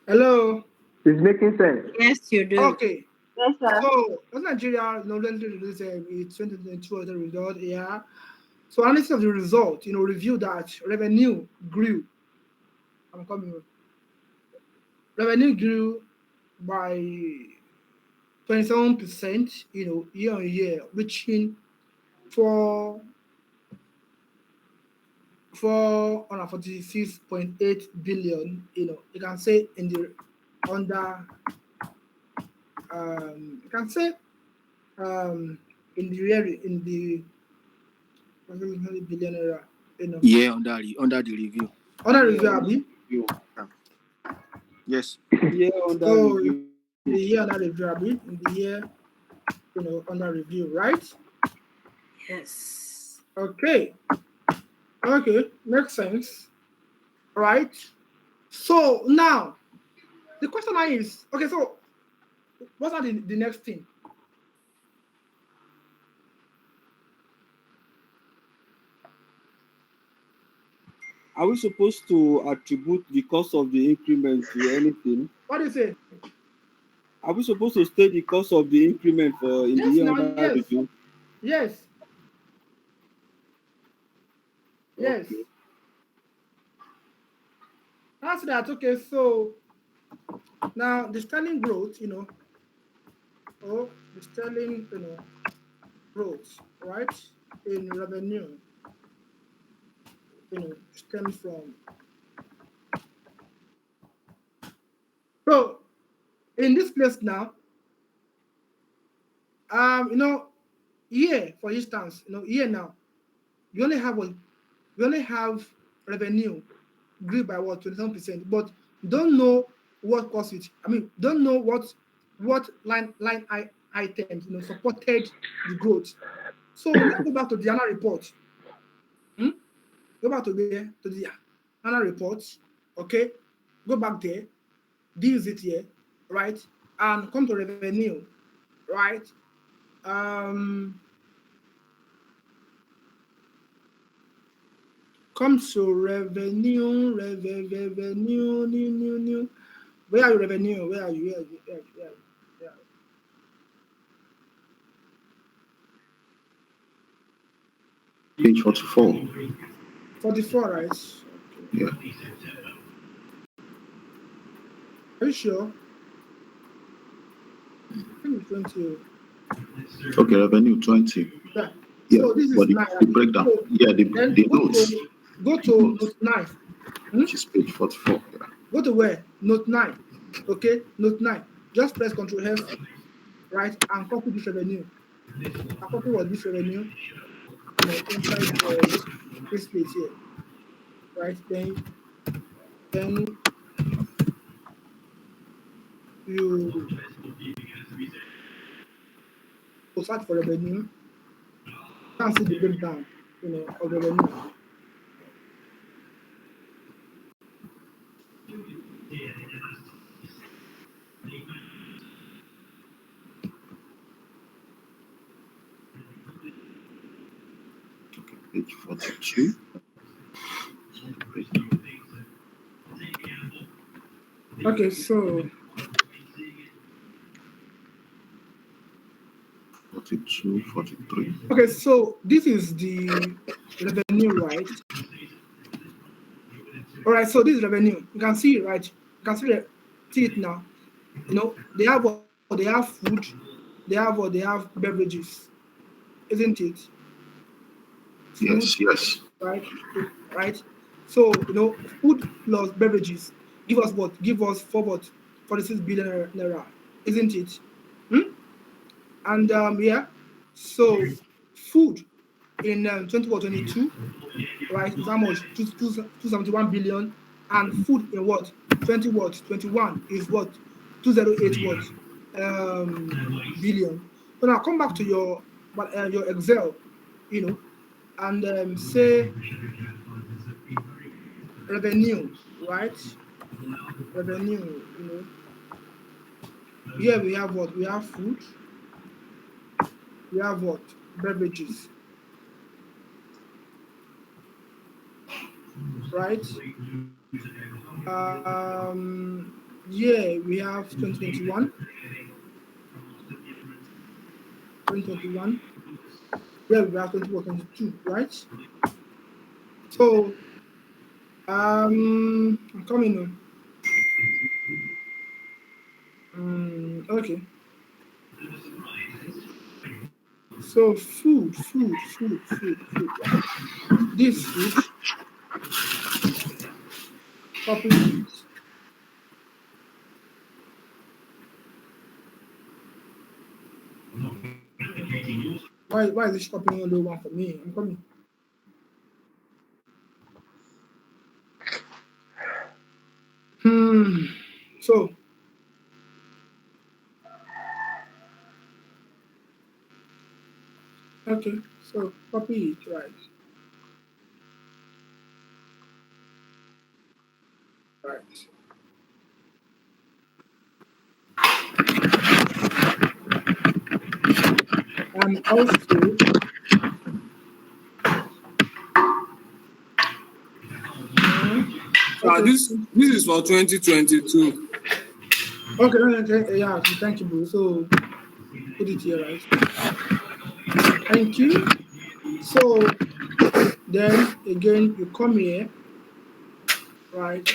Hello? It's making sense. Yes, you do. Okay. Yes, sir. So, does Nigeria recently released its 2022 other result? Yeah. So, analysis of the result, revealed that revenue grew. I'm coming. Revenue grew by 27%, year on year, reaching 446.8 billion. You can say in the under. You can say in the area in the billion era. Yeah, under the review. Under review, Abi. Yes. Yeah, under So review. the year under review, Abi, in the year under review, right? Yes. Okay. Okay, makes sense. Right. So now the question is, okay, so what's the next thing? Are we supposed to attribute the cost of the increment to anything? What do you say? Are we supposed to state the cost of the increment in the Yes, year now, under yes. review? Yes. Yes. Okay. That's that. Okay, so now the sterling growth, the sterling, growth, right, in revenue, stems from. So in this place now, here for instance, here now, we only have revenue grew by what 27%, but don't know what caused it. I mean, don't know what line items supported the growth. So let's go back to the annual report. Go back to the annual report. Okay, go back there. This is it here, right? And come to revenue, right? Comes to revenue, new. Where are you, revenue? Where are you? Where are you? Where are you? Where are you? Where are you? Page 44. 44, right? Yeah. Are you sure? I think it's 20. Okay, revenue 20. Yeah. Yeah, So this is but the 9. breakdown. So Yeah, the notes. Go to note 9. Which is page 44. Yeah. Go to where? Note 9. Okay, note 9. Just press Ctrl F, right, and copy this revenue. And copy what this revenue, inside this place here, right? Then you search for revenue. You can see the breakdown, of revenue. Okay, page 42. Okay, so 42, 43. okay, so this is the revenue, right? All right, so this is revenue. You can see it, right? You can see it now. They have food, they have beverages, isn't it? Food, Yes. right. So food plus beverages give us what? Give us 46 billion naira, isn't it? And so food in 2022, right, is how much? 271 billion, and food in what? 21 is what? 208 what? Billion. So now come back to your Excel, and say revenue, right? Revenue, Here we have what? We have food. We have what? Beverages. Right? Yeah, we have 2021. 2021. Yeah, we have 2022, right? So, I'm coming on. Okay. So food. This food, copy it. Why is this copying only one for me? I'm coming. So okay, so copy it, right? Right. And also, this is for 2022. Okay, yeah, thank you, bro. So put it here, right? Thank you. So then again, you come here, right?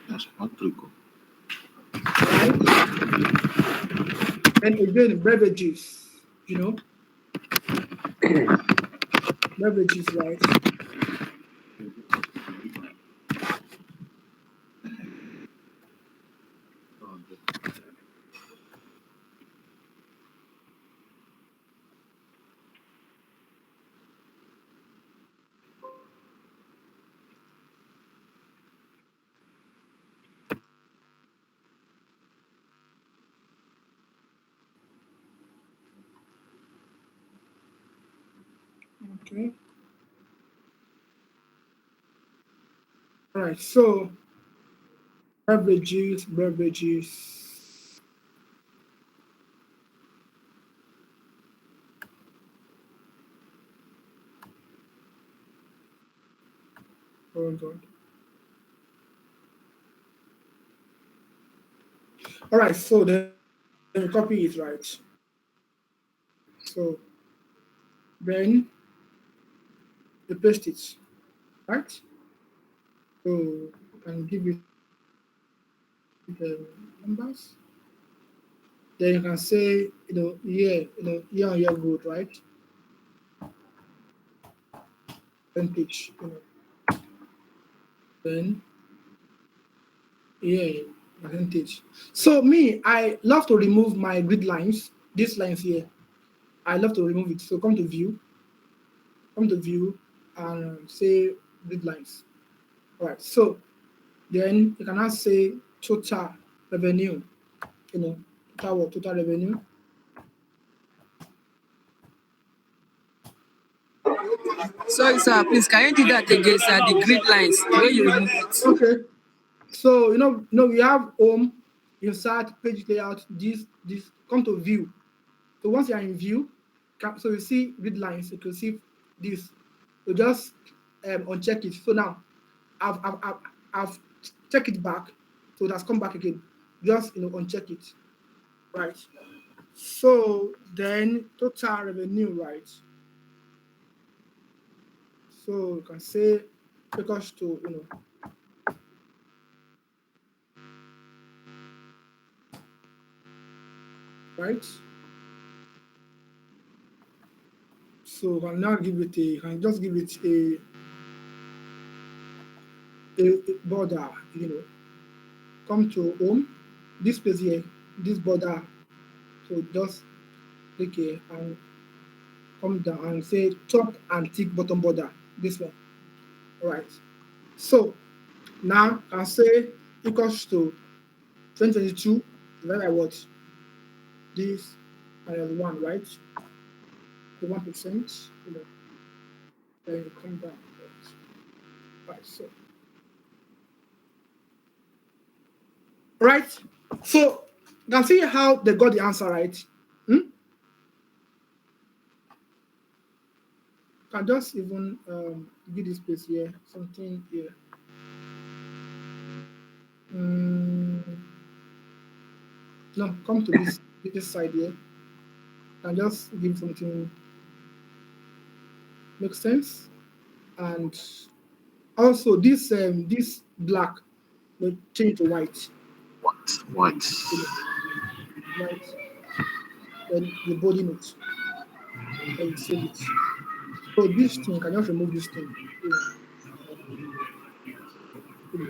That's Patrico. And again, beverages, beverages, right? Okay. All right. So beverages. Hold on. All right. So then you copy it, right? So then you paste it, right? So you can give it the numbers. Then you can say, year on year growth, right? Percentage, Then yeah, percentage. So me, I love to remove my grid lines. These lines here, I love to remove it. So come to view, and say grid lines. All right. So then you can now say total revenue. Total revenue. Sorry, sir. Please, can you do that again, sir? The grid lines, the way you remove it. Okay. So we have home, insert, page layout. This come to view. So once you are in view, so you see grid lines. You can see this. You just uncheck it. So now I've checked it back. So that's come back again. Just uncheck it. Right. So then total revenue, right? So you can say equals to right. So you can now give it just give it a border, come to home, this place here, this border. So just click here and come down and say top and tick bottom border, this one. All right. So now I say equals to 2022 divided by what? This minus 1, right? The 1%, Then you come down. Right, so. Right? So, you can see how they got the answer right. Can just even give this place here, something here. No, come to this side here. And just give something makes sense. And also this this black will change to white. White. White. Then the body note. And you save it. So this thing, can just remove this thing.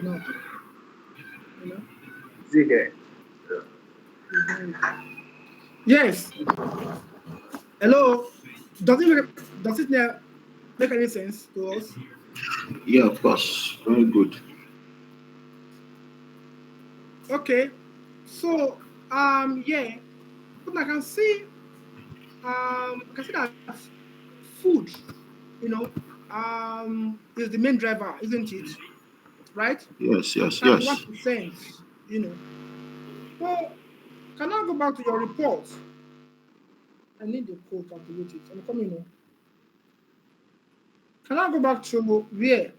Now. You know? See here. Yes. Hello. Does it make any sense to us? Yeah, of course. Very good. Okay. So yeah. But I can see that food, is the main driver, isn't it? Right? Yes. 1%, Well, can I go back to your report? I need the code calculated. I'm coming now. Can I go back to where?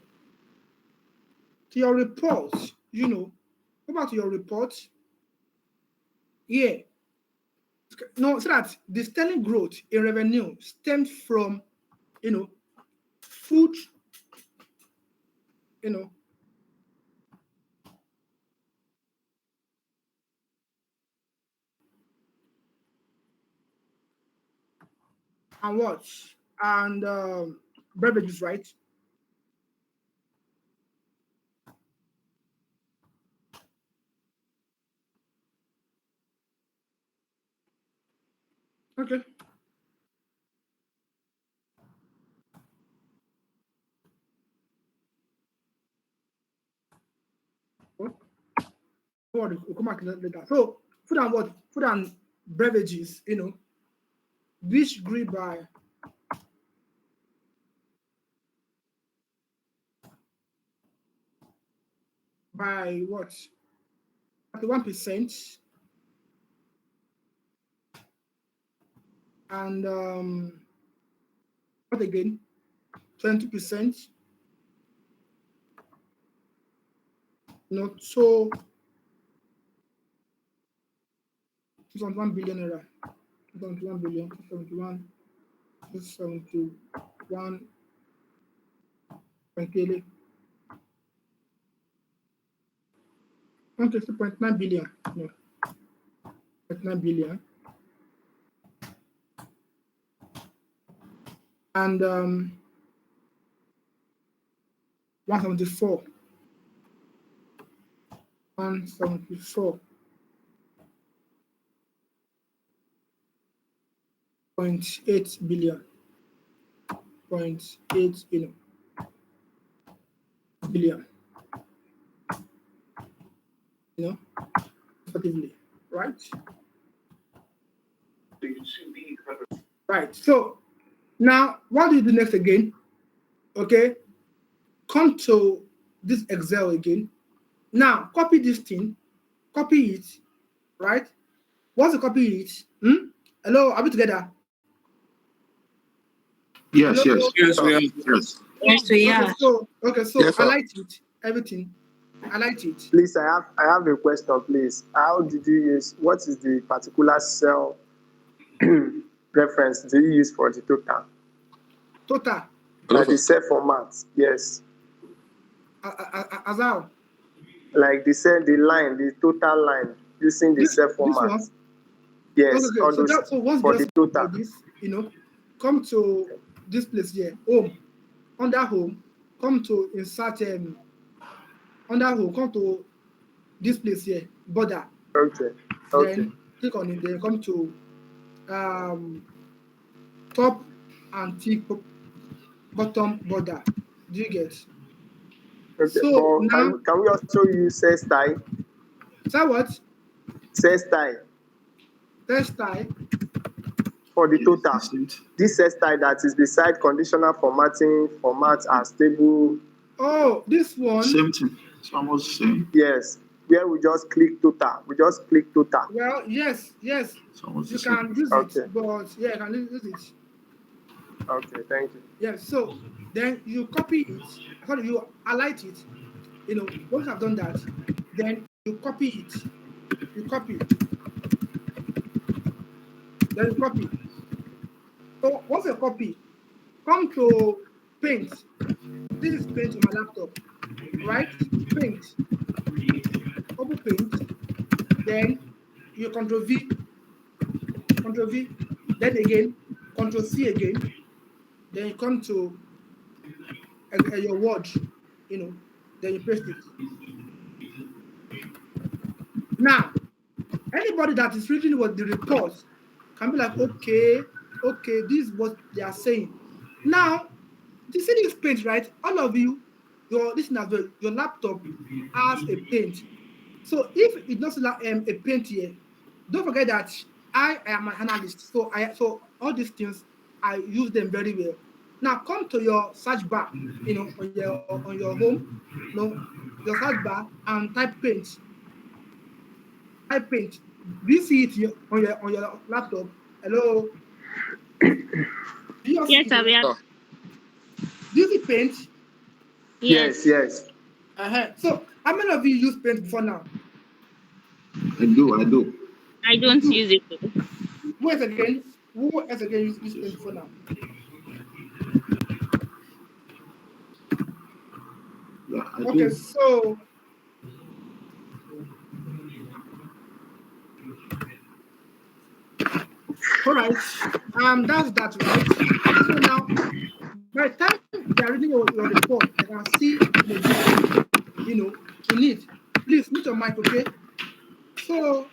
To your report, Go back to your report. Yeah. No, so that the sterling growth in revenue stems from, food, and what? And beverages, right? Okay. What? We'll come back later. So food and what? Food and beverages, which grew by what? 31%. And what again? 20%. So 2.1 billion naira. 2.1 billion, 271, 271. Okay, 2.9 billion. No. 0.9 billion. And 174. 174.8 billion. 0.8 billion. Effectively, right? Right. So now, what do you do next again? Okay. Come to this Excel again. Now, copy this thing. Copy it. Right? Once you copy it, hello, are we together? Yes. Hello? Yes, we are. Yes, we are. Okay, so Yes, I sir. liked it. Everything. I liked it. Please, I have a question, please. How did you use, what is the particular cell reference do you use for the total? Total. Like the cell format, yes. As how? Like the line, the total line, using the cell format. This one? Yes, Okay. all So, those so once for you the just total. for this, come to this place here, home. Under home, come to insert under home, come to this place here, border. Okay. Then click on it. Then come to top and tick bottom border. Do you get? Okay. So But now, can we also use set style? Is that what? Set style. Set style. for the total. This set style that is beside conditional formatting, format as table. Oh, this one. Same thing. It's almost the same. Yes. Where we just click total. We just click total. Well, yes. You can use it, but yeah, you can use it. Okay, thank you. Yes, so then you copy it, you highlight it. Once I've done that, then you copy it. Then you copy. So once you copy, come to Paint. This is Paint on my laptop, right? Paint. Open Paint. Then you Control V, then again, Control C again. Then you come to your Word, then you paste it. Now, anybody that is reading what the report can be like, okay, this is what they are saying. Now, you see this Paint, right? All of you, your laptop has a Paint. So if it doesn't have a Paint here, don't forget that I am an analyst. So all these things, I use them very well. Now come to your search bar, on your home, your search bar, and type Paint. Type Paint. Do you see it here on your laptop? Hello. Yes, I will. Do you see Paint? Yes. So how many of you use Paint before now? I do. I don't use it. Who else again use Paint before now? Yeah, I Okay, do. so all right, that's that, right? So now, by the time they are reading your report, I can see in it. Please mute your mic, okay? So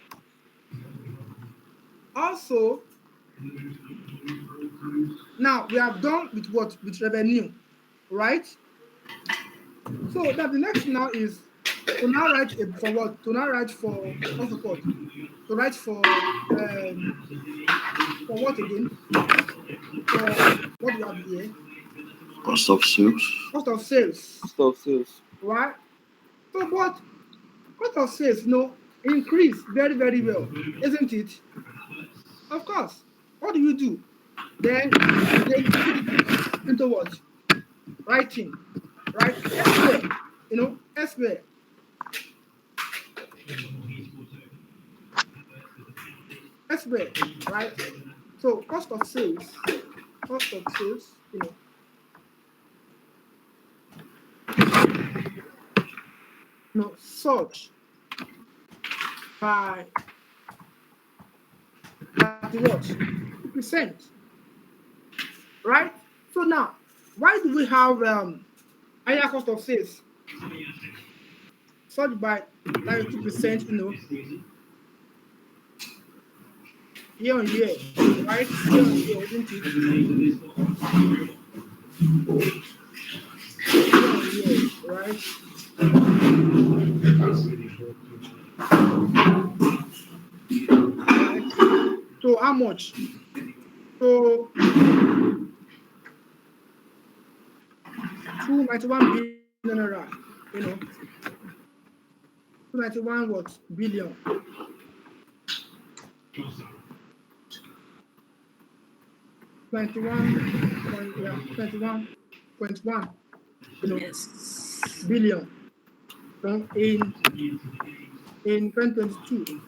also, now we have done with what? With revenue, right? So that the next now is to now write for what? To now write for what's the code? To write for what again? For what do you have here? Cost of sales. Cost of sales. Right? So what? Cost of sales, increase very, very well, isn't it? Of course. What do you do? Then put it into what? Writing. Right? Elsewhere. Elsewhere, right? So cost of sales, search by what? Percent. Right? So now, why do we have higher cost of sales? Search by 92%, year on year, right? Year on year, isn't it? Year on year, right? So how much? So 291 billion naira, 291 what? Billion. 21.1 billion in 2022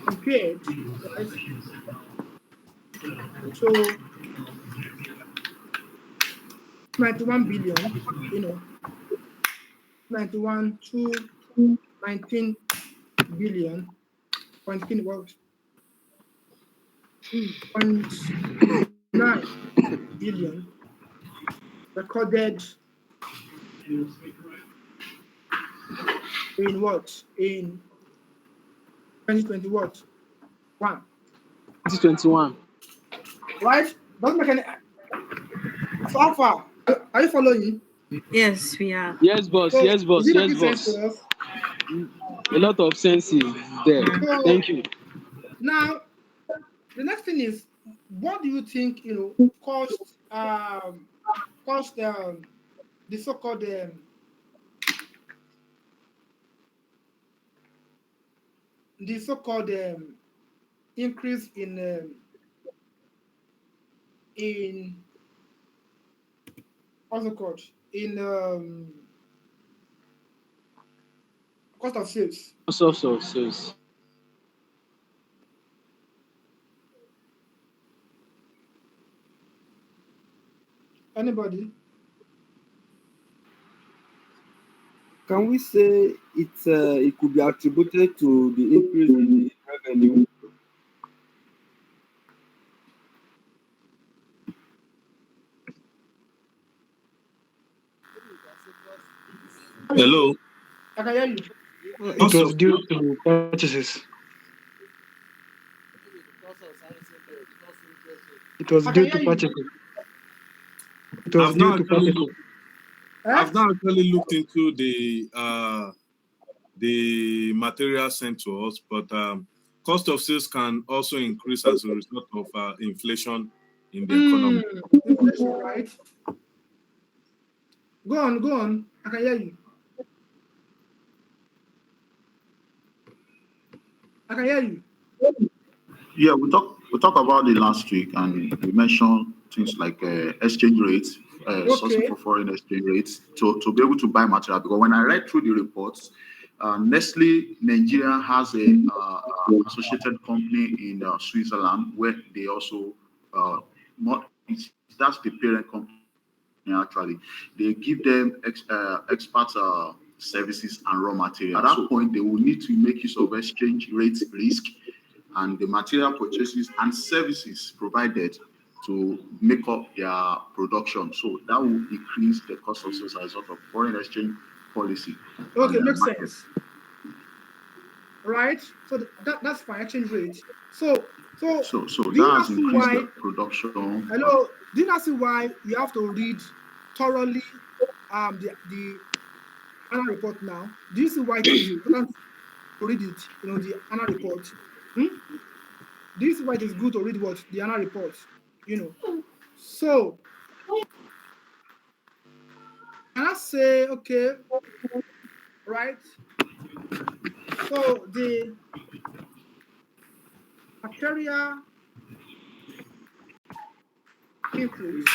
compared, right? So 91 billion, 91 to 19 billion, 0.9 billion recorded in what? In 2020 what? 2021. Right? Doesn't make any. So how far? Are you following? Yes, we are. Yes, boss. So, Yes, boss. is it Yes, making sense boss. to us? A lot of sense is there. So Thank you. now the next thing is, what do you think, caused the so-called increase in what's it called, in cost of sales? Source of sales. Anybody? Can we say it could be attributed to the increase in the revenue? Hello. I can hear you. It was due to purchases. It was I due can to hear you. purchases. It was due to purchases. I've now actually looked into the material sent to us, but cost of sales can also increase as a result of inflation in the economy. Inflation, right? Go on. I can hear you. I can hear you. Yeah, we talk about it last week, and we mentioned things like exchange rates, sourcing for foreign exchange rates to be able to buy material. Because when I read through the reports, Nestle Nigeria has a associated company in Switzerland where they also that's the parent company. Actually, they give them expert services and raw material. At that point, they will need to make use of exchange rate risk and the material purchases and services provided to make up their production. So that will increase the cost of sales as a result of foreign exchange policy. Okay, makes sense. Right? So that's fine, exchange rate. So that has increased the production. Hello, do you not see why you have to read thoroughly the annual report now? Do you see why it is important to read it, the annual report? Do you see why it is good to read what? The annual report, So, can I say, okay, right? So, the material increase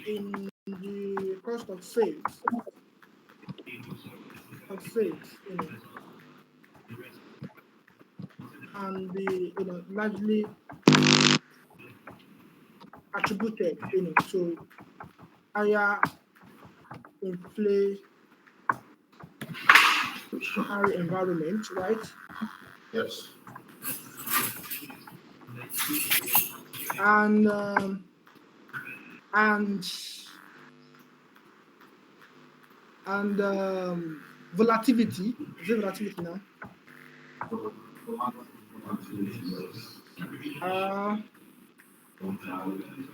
in the cost of sales, and the largely attributed, to higher inflationary environment, right? Yes. And volatility. Is it volatility now?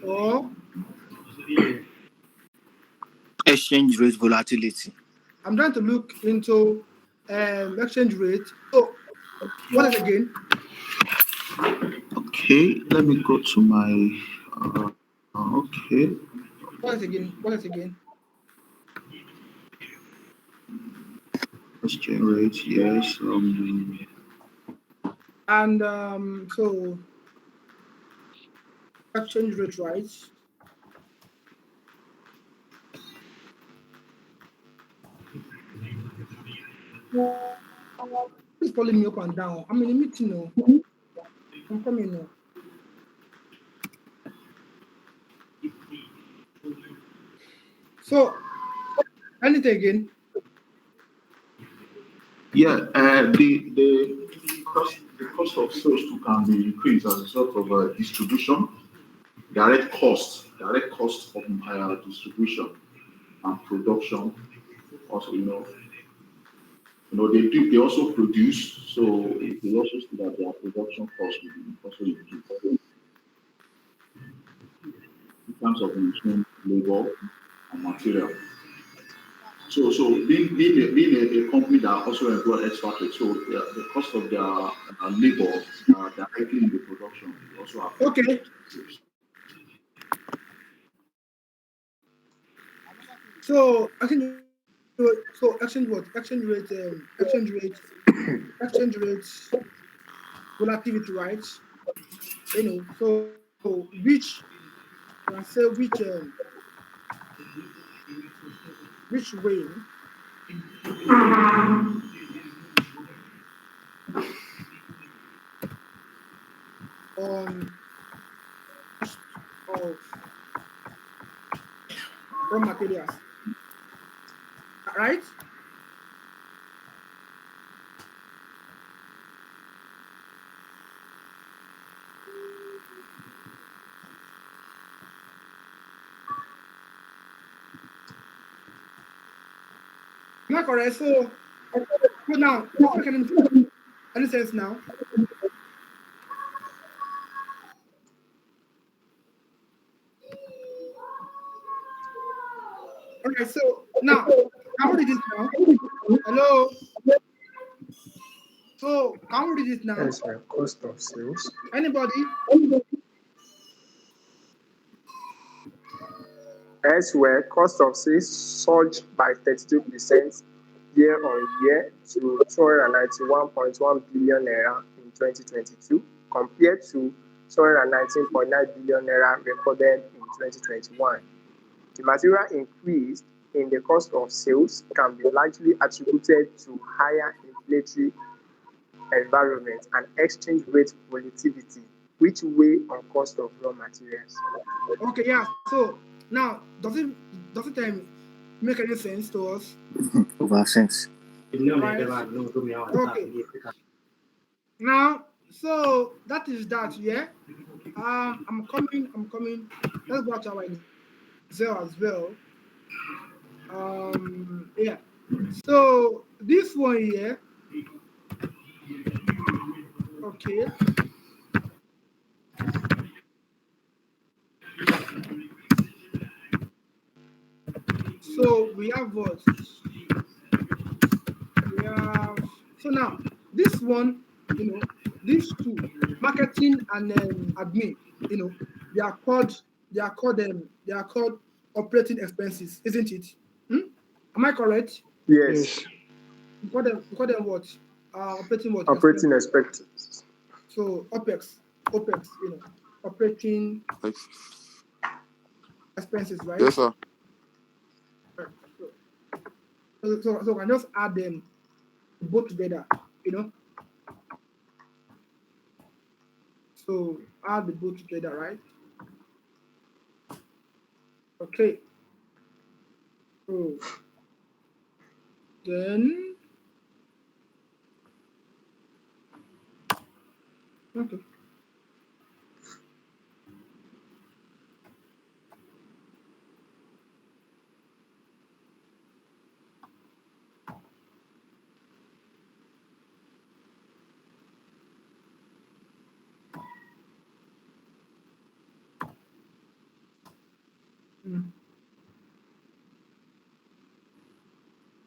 Or exchange rate volatility. I'm trying to look into exchange rate. So, what is again? Okay, let me go to my. Okay. What is again? Exchange rate, yes. And so exchange rate, right? Please follow me up and down. I'm in a meeting now. I'm coming now. So, anything again? Yeah, the cost of sales can be increased as a result of distribution, direct cost of distribution and production. Also, they also produce, so they also see that their production cost will be also increased in terms of machine, labor, and material. So being a company that also employ expatriates, so the cost of their labor directly in the production also affects. Okay. So exchange rate volatility, right? So which can say which way on of raw materials, right? Am I correct? So now, any sense now? Okay, so now, can we read this now? Hello? So, can we read this now? Yes, cost of sales. Anybody? Elsewhere, cost of sales surged by 32% year-on-year to 291.1 billion naira in 2022, compared to 219.9 billion naira recorded in 2021. The material increase in the cost of sales can be largely attributed to higher inflationary environment and exchange rate volatility, which weigh on cost of raw materials. Okay, yeah. So now, does it make any sense to us? Over sense. Right? Okay. Now, so that is that, yeah. I'm coming. Let's watch our Excel as well. Yeah. So this one here. Okay. So we have what? We have so now this one, these two, marketing and admin, they are called operating expenses, isn't it? Am I correct? Yes. We call them what? Operating what? Operating expenses. So OPEX, operating expenses, right? Yes, sir. So I can just add them both together, So add the both together, right? Okay. So then, okay.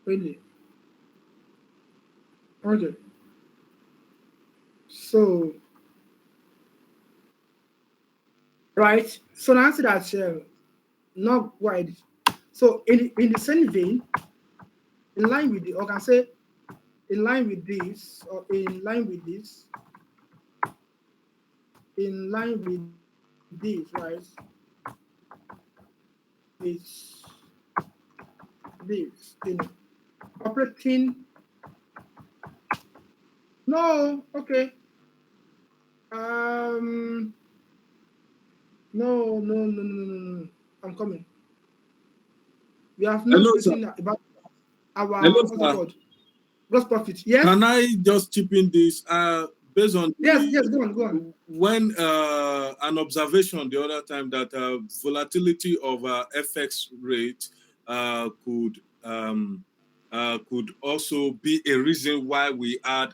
Really? Okay. So, right. So now answer that not wide. So in the same vein, in line with the, or can say in line with this, or in line with this, right? This, operating. No, okay. No. I'm coming. We have not written about our what's it called? Gross profit. Yes. Can I just chip in this? Based on yes, go on. When an observation the other time that volatility of FX rate could also be a reason why we had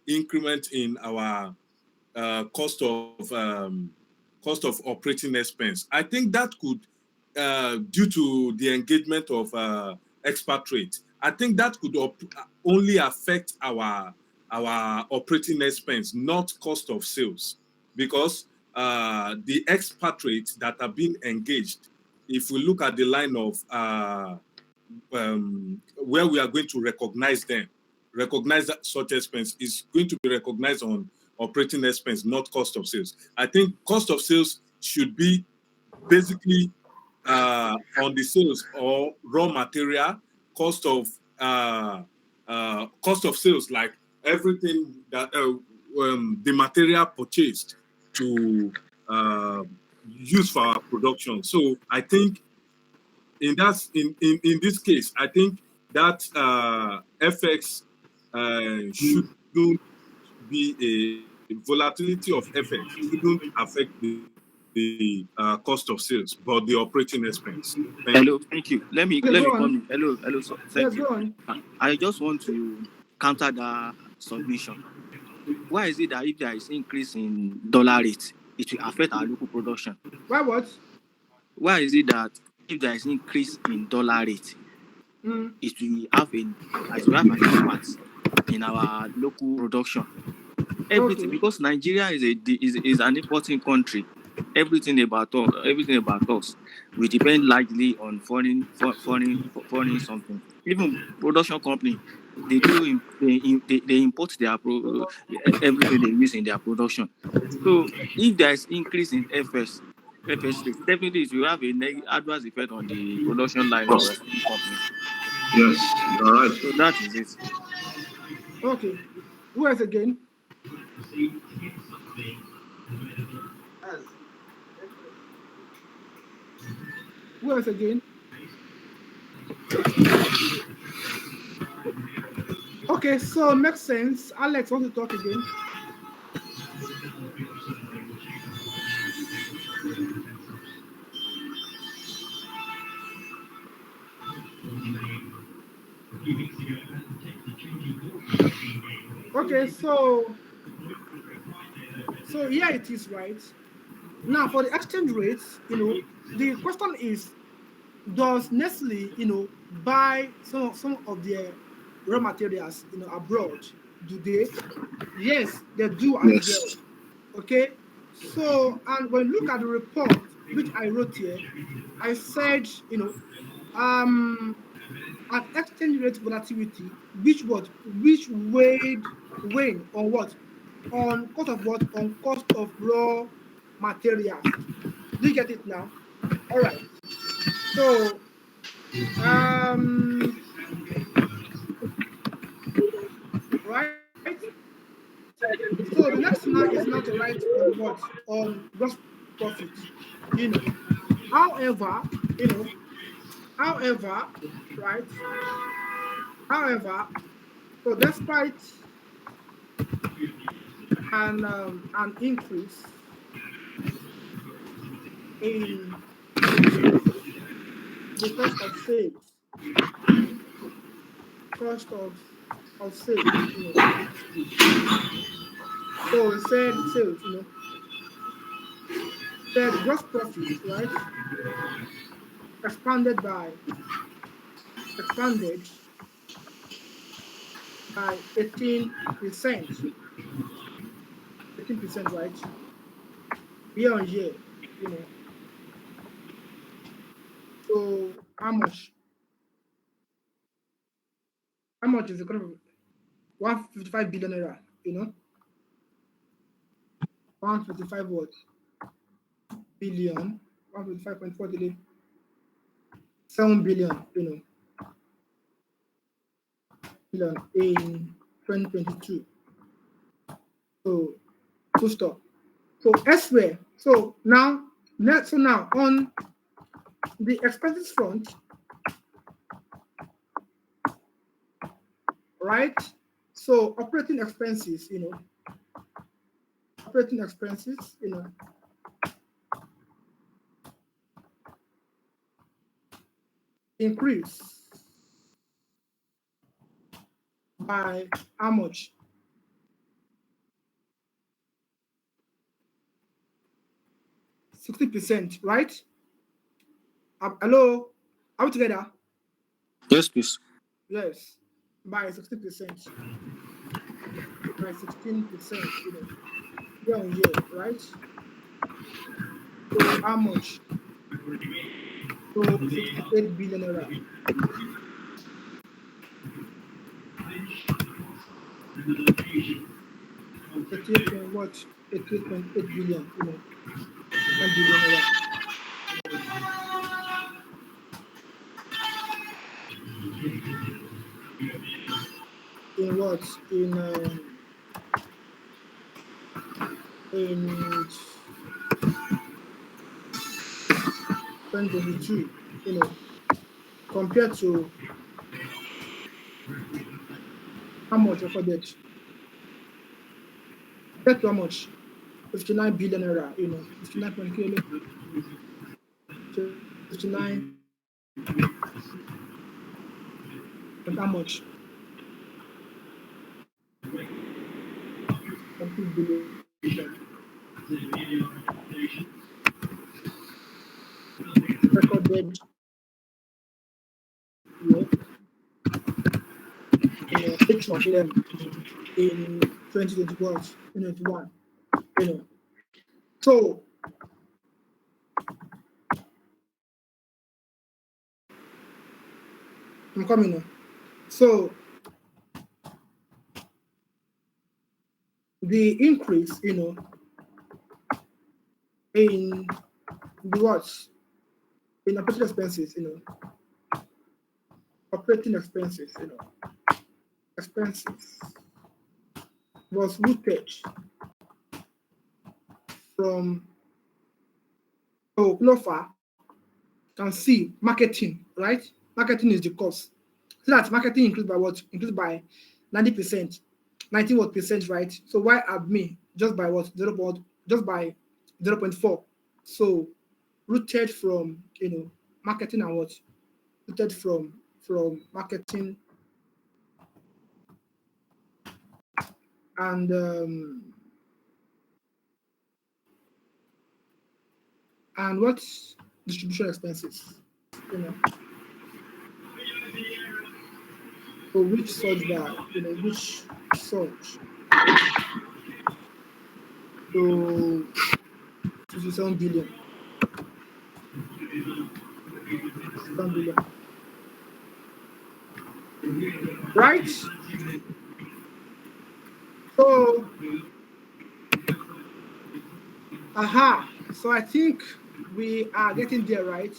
increment in our cost of operating expense. I think that could, due to the engagement of expatriate. I think that could only affect our operating expense, not cost of sales, because the expatriates that are being engaged, if we look at the line of where we are going to recognize that such expense is going to be recognized on operating expense, not cost of sales. I think cost of sales should be basically on the sales or raw material, cost of sales, like everything that the material purchased to use for our production. So I think in this case, I think that FX shouldn't be a volatility of FX shouldn't affect the cost of sales, but the operating expense. Thank you. Let me come. Hello, sir. Thank you. I just want to counter that submission. Why is it that if there is increase in dollar rate, it will affect our local production? Why what? Why is it that if there is increase in dollar rate, it will have an impact in our local production? Everything, because Nigeria is an importing country. Everything about us, we depend largely on foreign something. Even production company, they import their everything they use in their production. So if there is increase in FS rate, definitely it will have a adverse effect on the production line of the company. Yes, you're right. So that is it. Okay. Who else again? Who else again? Okay, so makes sense. Alex, want to talk again? Okay, so here it is, right? Now for the exchange rates, the question is, does Nestle, buy some of their raw materials, abroad? Do they? Yes, they do as well. Okay, so and when you look at the report which I wrote here, I said, an exchange rate volatility, which weighed on what? On cost of what? On cost of raw materials. Do you get it now? All right. So, right. So the next one is not to write on what? On gross profit. However, right? However, so despite an increase in the cost of sales, So we said sales, said gross profit, right? Expanded by 18%. 18%, right? Year on year, So how much? How much is the kind of 155 billion naira, 155 what? Billion, 155.4 billion, 7 billion, billion in 2022. So full stop. So elsewhere. So now on the expenses front, right? So operating expenses, increase by how much? 60%, right? Hello, are we together? Yes, please. Yes, by 60%, by 16%, year on year, right? So how much? So 68 billion naira. 88.8 billion, 1 billion naira. In what? In 2022, compared to how much recorded? Compared to how much? 59 billion naira, 59 and how much? 40 billion. Recorded H of them in 2021. So I'm coming now. So the increase, in the what? In operating expenses, expenses was rooted from, so Clover can see marketing, right? Marketing is the cost. So that marketing increased by what? Increased by 90%, 90 what percent, right? So why admin just by what? Just by 0.4. So rooted from marketing and what? Rooted from marketing and what? Distribution expenses, So which such that, which such to 57 billion. 7 billion. Right? So, so I think we are getting there, right?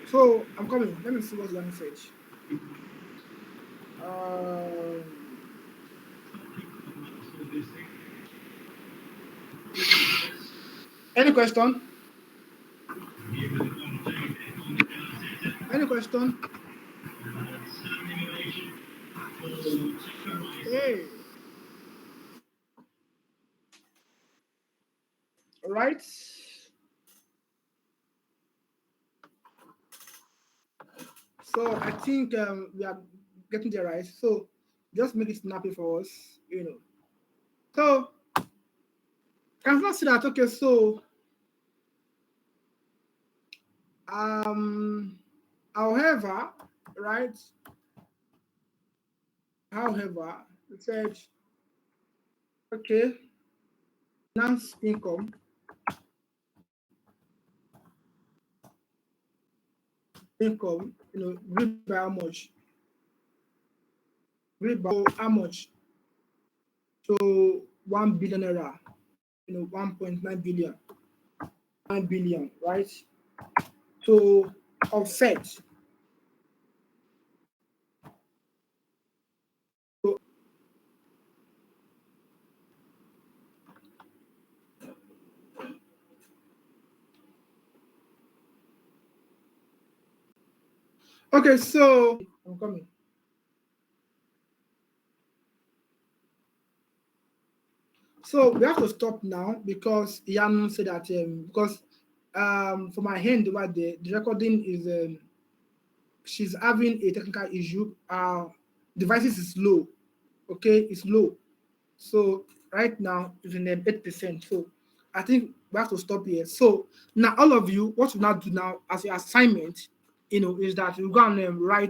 So I'm coming. Let me see what's the message. Any question? Any question? Hey. Right? So I think we are getting there, right? So just make it snappy for us, So can I see that? Okay, so however, right? However, it said, okay, finance income grew by how much? Grew by how much? So 1 billion naira, 1.9 billion, 9 billion, right? So offset. So, okay, so I'm coming. So we have to stop now because Jan said that because for my hand over there, the recording is she's having a technical issue. Devices is low. Okay, it's low. So right now it's in 8%. So I think we have to stop here. So now all of you, what you now do now as your assignment, is that you go and write